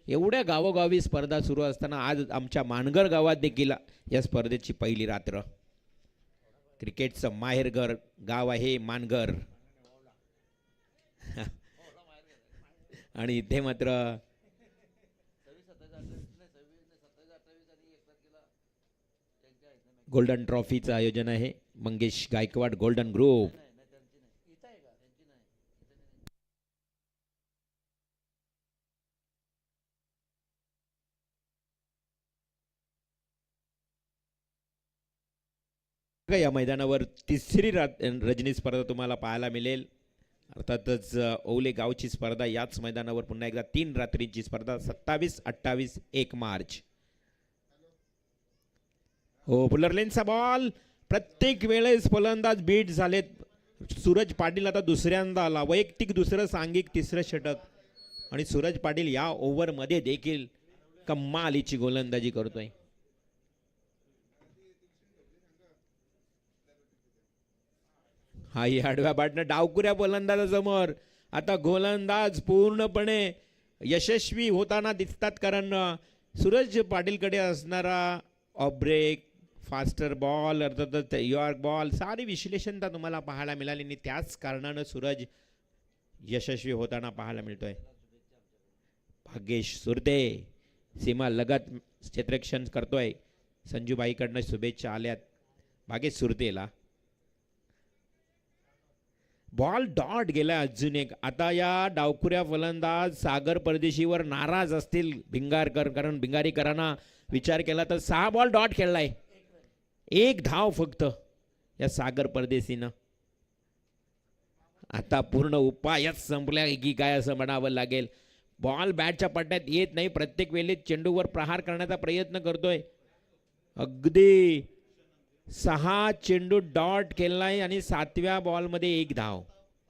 एवढ्या गावोगावी स्पर्धा सुरू असताना आज आमच्या मानगर गावात देखील या स्पर्धेची पहिली रात्र. क्रिकेटचं माहेरघर गाव आहे मानगर आणि इथे मात्र गोल्डन ट्रॉफीचं आयोजन आहे. Mangesh Gaikwad golden group. या मैदानावर तिसरी रजनी स्पर्धा तुम्हाला पाहायला मिळेल. अर्थातच ओले गावची स्पर्धा याच मैदानावर पुन्हा एकदा 3 रात्रीची स्पर्धा 27, 28, 1 मार्च. हो, पुलर लेनचा बॉल प्रत्येक वेळेस फलंदाज बीट झालेत. सूरज पाटील आता दुसऱ्यांदा आला, वैयक्तिक दुसरं, सांघिक तिसरं षटक. आणि सूरज पाटील या ओव्हरमध्ये देखील कमालीची गोलंदाजी करतोय. हाही आडव्या बॅटनं डावकुऱ्या गोलंदाजासमोर आता गोलंदाज पूर्णपणे यशस्वी होताना दिसतात. कारण सूरज पाटीलकडे असणारा ऑफ ब्रेक, फास्टर बॉल, अर्थातच यॉर्क बॉल, सारी विश्लेषणता तुम्हाला पाहायला मिळाली आणि त्याच कारणानं सूरज यशस्वी होताना पाहायला मिळतोय. भाग्येश सुरते सीमा लगत क्षेत्ररक्षण करतोय. संजूबाईकडनं शुभेच्छा आल्यात भाग्येश सुरतेला. बॉल डॉट गेला अजून एक. आता या डावखुऱ्या फलंदाज सागर परदेशीवर नाराज असतील भिंगारकर, कारण भिंगारीकरांना विचार केला तर 6 बॉल डॉट खेळलाय, 1 धाव फक्त या सागर परदेशीनं. आता पूर्ण उपायच संपल्या की काय असं म्हणावं लागेल. बॉल बॅटच्या पट्ट्यात येत नाही, प्रत्येक वेळी चेंडूवर प्रहार करण्याचा प्रयत्न करतोय. अगदी 6 चेंडू डॉट केलाय आणि 7व्या बॉलमध्ये 1 धाव.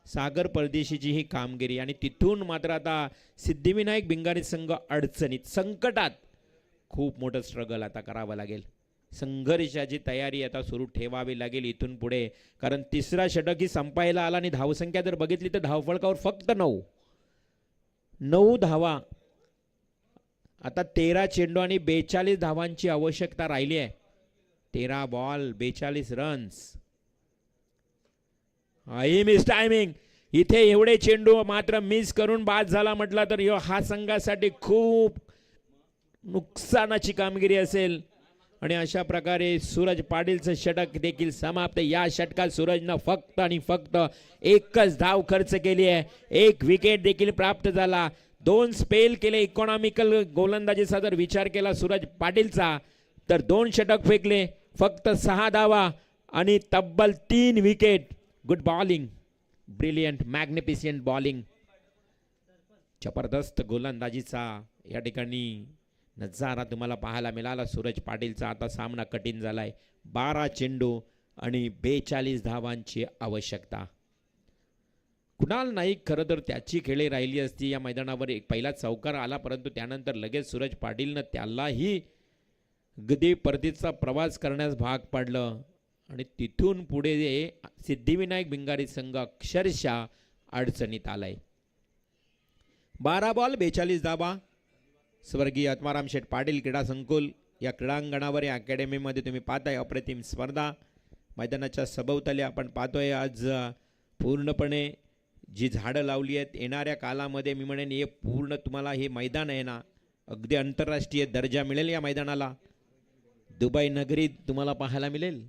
सागर परदेशीची ही कामगिरी. आणि तिथून मात्र आता सिद्धिविनायक भिंगारी संघ अडचणीत, संकटात. खूप मोठं स्ट्रगल आता करावं लागेल. संघर्षाची तयारी आता सुरू ठेवावी लागेल इथून पुढे, कारण तिसरा षटक ही संपायला आला आणि धावसंख्या जर बघितली तर धावफलकावर फक्त 9 धावा. आता 13 चेंडू आणि 42 धावांची आवश्यकता राहिली आहे. 13 बॉल 42 रन्स. ही मिस टायमिंग. इथे एवढे चेंडू मात्र मिस करून बाद झाला म्हटला तर हा संघासाठी खूप नुकसानाची कामगिरी असेल. आणि अशा प्रकारे सूरज पाटीलचं षटक देखील समाप्त. या षटकात सूरजनं फक्त आणि फक्त 1च धाव खर्च केली आहे. 1 विकेट देखील प्राप्त झाला. 2 स्पेल केले. इकॉनॉमिकल गोलंदाजीचा जर विचार केला सूरज पाटीलचा तर 2 षटक फेकले, फक्त 6 धावा आणि तब्बल 3 wicket. Good bowling, brilliant, magnificent bowling. जबरदस्त गोलंदाजीचा या ठिकाणी नजारा तुम्हाला पाहायला मिळाला सूरज पाटीलचा. आता सामना कठीण झालाय. 12 चेंडू आणि 42 धावांची आवश्यकता. कुणाल नाईक खरं तर त्याची खेळी राहिली असती या मैदानावर. एक पहिला चौकार आला, परंतु त्यानंतर लगेच सूरज पाटीलनं त्यालाही गदी परतीचा प्रवास करण्यास भाग पाडलं. आणि तिथून पुढे सिद्धिविनायक भिंगारी संघ अक्षरशः अडचणीत आलाय. 12 बॉल 42 धावा. स्वर्गीय आत्माराम शेठ पाटील क्रीडा संकुल या क्रीडांगणावर या अकॅडमीमध्ये तुम्ही पाहताय अप्रतिम स्पर्धा. मैदानाच्या सभोवताली आपण पाहतोय आज पूर्णपणे जी झाडं लावली आहेत. येणाऱ्या कालामध्ये मी म्हणेन हे पूर्ण तुम्हाला हे मैदान आहे ना, अगदी आंतरराष्ट्रीय दर्जा मिळेल या मैदानाला. दुबई नगरीत तुम्हाला पाहायला मिळेल.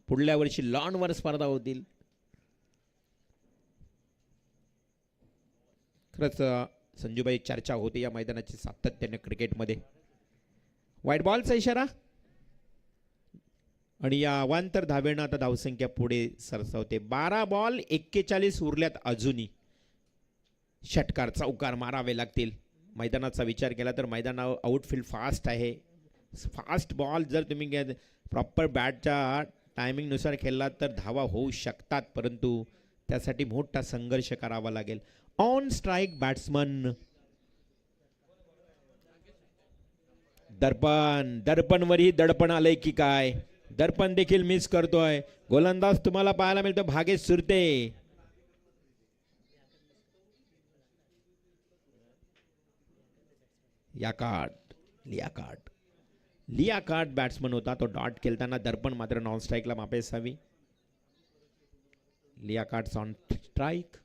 पुढल्या वर्षी लॉनवर स्पर्धा होतील. खरंच संजूबाई चर्चा होते या मैदानाची सातत्याने क्रिकेटमध्ये. व्हाईट बॉलचा इशारा आणि या अवांतर धावेनं आता धावसंख्या पुढे सरसावते. 12 बॉल 41 उरल्यात अजूनही. षटकार चौकार मारावे लागतील. मैदानाचा विचार केला तर मैदानावर आउटफील्ड फास्ट आहे. फास्ट बॉल जर तुम्ही प्रॉपर बॅटच्या टायमिंगनुसार खेळलात तर धावा होऊ शकतात, परंतु त्यासाठी मोठा संघर्ष करावा लागेल. On strike batsman. दर्पणवरही दडपण आलंय की काय. दर्पण देखील मिस करतोय. गोलंदाज तुम्हाला पाहायला मिळतो भाग्येश सुरते. लियाकार्ट बॅट्समन होता, तो डॉट खेळताना. दर्पण मात्र नॉन स्ट्राईकला मापे असावी. लियाकार्ट ऑन स्ट्राईक.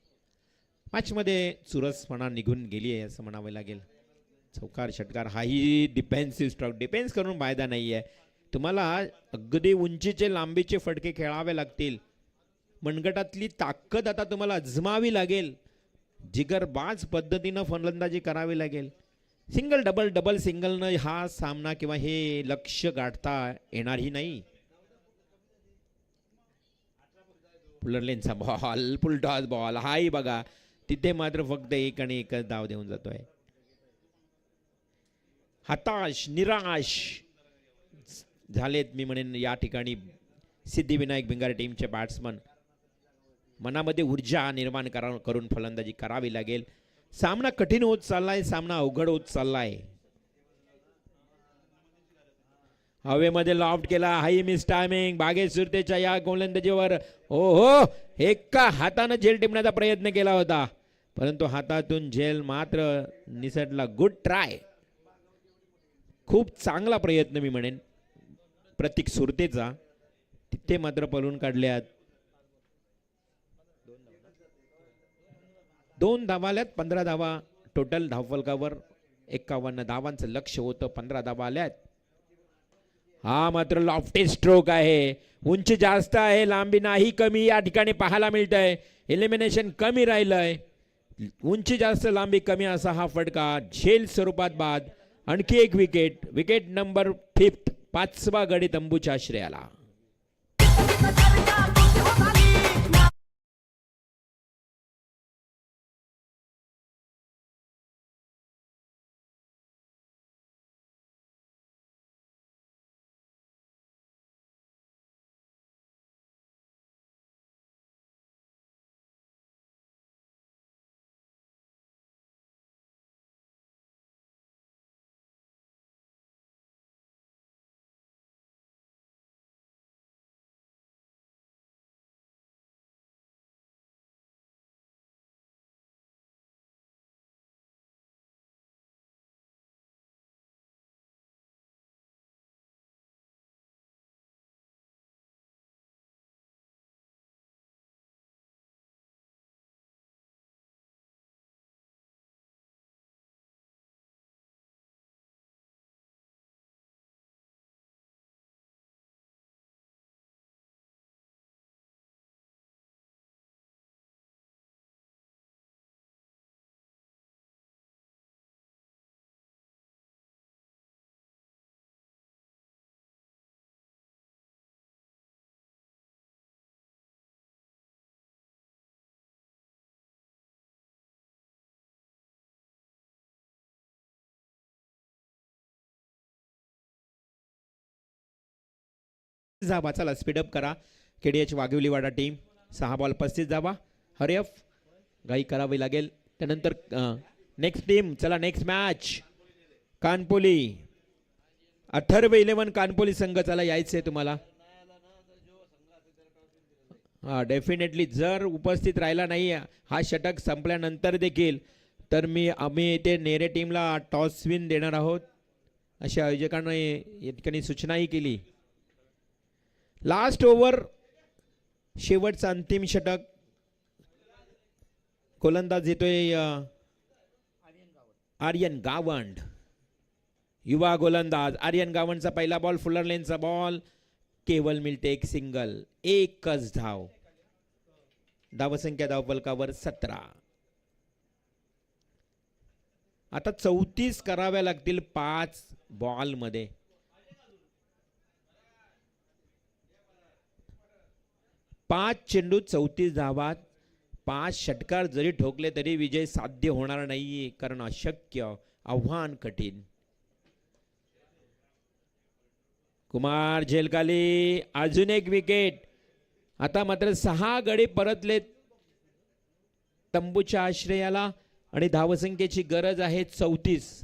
मॅचमध्ये चुरसपणा निघून गेली आहे असं म्हणावं लागेल. चौकार षटकार हाही डिफेन्सिव्ह स्ट्रोक. डिफेन्स करून फायदा नाही आहे. तुम्हाला अगदी उंचीचे लांबीचे फटके खेळावे लागतील. मनगटातली ताकद आता तुम्हाला अजमावी लागेल. जिगरबाज पद्धतीनं फलंदाजी करावी लागेल. सिंगल डबल डबल सिंगलनं हा सामना किंवा हे लक्ष्य गाठता येणारही नाही. फुलरलेनचा बॉल फुलटॉस बॉल हाही बघा तिथे मात्र फक्त एक आणि एकच धाव देऊन जातोय. हताश निराश झालेत मी म्हणेन या ठिकाणी सिद्धिविनायक भिंगार टीमचे बॅट्समन. मनामध्ये ऊर्जा निर्माण करून फलंदाजी करावी लागेल. सामना कठीण होत चाललाय, सामना अवघड होत चाललाय. हवेमध्ये लॉफ्ट केला, हाई मिस टायमिंग बागेश सुरतेच्या या गोलंदाजीवर. हो हो एका हातानं झेल टिपण्याचा प्रयत्न केला होता परंतु हातातून झेल मात्र निसटला. गुड ट्राय, खूप चांगला प्रयत्न मी म्हणेन प्रतीक सुरतेचा. तिथे मात्र पळून काढल्यात. 2 धावा आल्यात, 15 धावा टोटल धावफलकावर. 51 धावांचं लक्ष होतं, 15 धावा आल्यात. हा मात्र लॉफ्टी स्ट्रोक आहे, उंची जास्त आहे लांबी नाही कमी या ठिकाणी पाहायला मिळत आहे. एलिमिनेशन कमी राहिलंय, उंची जास्त लांबी कमी असा हा फटका झेल स्वरूपात बाद. आणखी एक विकेट, विकेट नंबर 5, 5वा गडी तंबूच्या आश्रयाला. धावा चला स्पीडअप करा. केडीएच वाघिवलीवाडा टीम 6 बॉल 35 धावा. हरियफ घाई करावी लागेल. त्यानंतर नेक्स्ट टीम चला नेक्स्ट मॅच कानपोली अथर्व 11 कानपोली संघ. चला यायचंय तुम्हाला. हा डेफिनेटली जर उपस्थित राहिला नाही हा षटक संपल्यानंतर देखील तर आम्ही इथे नेरे टीमला टॉस विन देणार आहोत अशा आयोजकांनी या ठिकाणी सूचनाही केली. लास्ट ओव्हर शेवटचा अंतिम षटक. गोलंदाज येतोय आर्यन गावंड, युवा गोलंदाज. आर्यन गावंडचा पहिला बॉल फुलर लेनचा बॉल. केवळ मिळते एक सिंगल, एकच धाव. धावसंख्या धावफलकावर 17. आता 34 कराव्या लागतील 5 बॉल मध्ये. 5 चेंडू 34 धावात 5 षटकार जरी ठोकले तरी विजय साध्य होणार नाहीये कारण अशक्य, आव्हान कठीण. कुमार झेलकाली अजून एक विकेट. आता मात्र 6 गडी परतलेत तंबूच्या आश्रयाला आणि धावसंख्येची गरज आहे 34.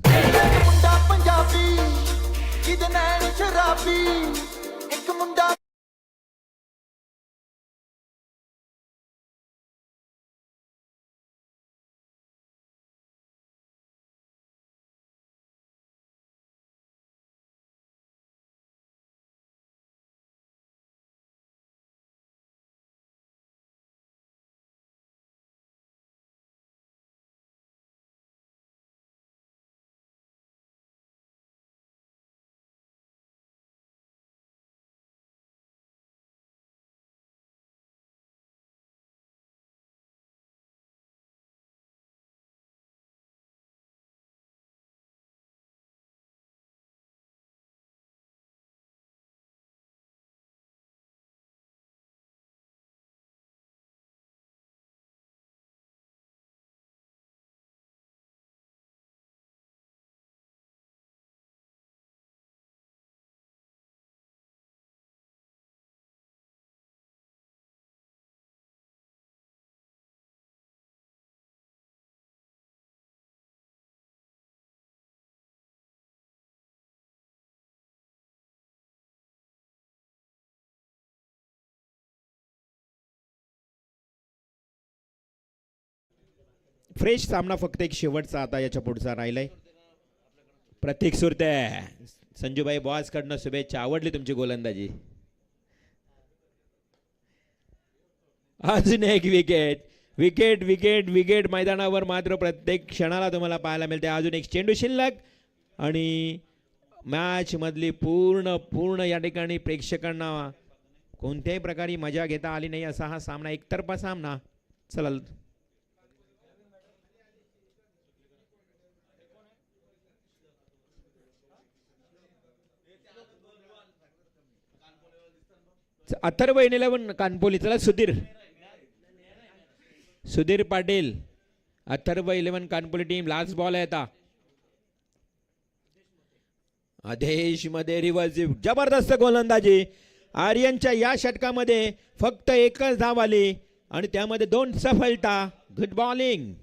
फ्रेश सामना फक्त एक शेवटचा आता याच्या पुढचा राहिलाय. प्रतीक सुरते, संजूभाई बॉस कडनं शुभेच्छा. आवडली तुमची गोलंदाजी. अजून एक विकेट. विकेट विकेट विकेट मैदानावर मात्र प्रत्येक क्षणाला तुम्हाला पाहायला मिळते. अजून एक चेंडू शिल्लक आणि मॅच मधली पूर्ण या ठिकाणी प्रेक्षकांना कोणत्याही प्रकारे मजा घेता आली नाही असा हा सामना, एकतर्फा सामना. चला अथर्व 11 कानपोली. चला Sudhir Patil, Atharva 11 Kanpoli team. Last ball आहे आता. आदेश मध्ये रिव्हर्स, जबरदस्त गोलंदाजी. आर्यनच्या या षटकामध्ये फक्त एकच धाव आली आणि त्यामध्ये 2 सफलता. Good bowling.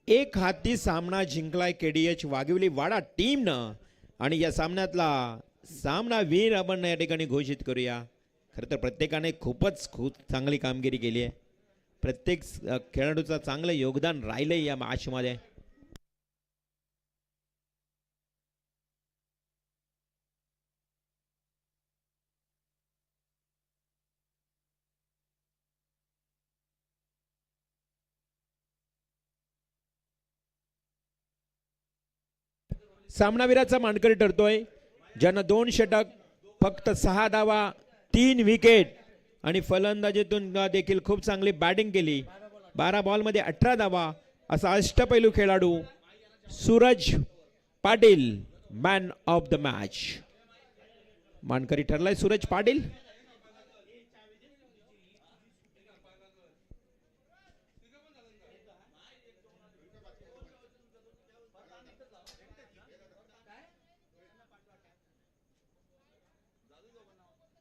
एक हाती सामना जिंकलाय केडीएच वाघिवली वाडा टीमनं आणि या सामन्यातला सामनावीर आपण या ठिकाणी घोषित करूया. खरं तर प्रत्येकाने खूप चांगली कामगिरी केली आहे. प्रत्येक खेळाडूचं चांगलं योगदान राहिलंय या मॅचमध्ये. सामनावीराचा मानकरी ठरतोय ज्यानं 2 षटक, फक्त 6 धावा, 3 विकेट आणि फलंदाजीतून देखील खूप चांगली बॅटिंग केली. 12 बॉलमध्ये 18 धावा असा अष्टपैलू खेळाडू Suraj Patil, man of the match. मानकरी ठरलाय सूरज पाटील.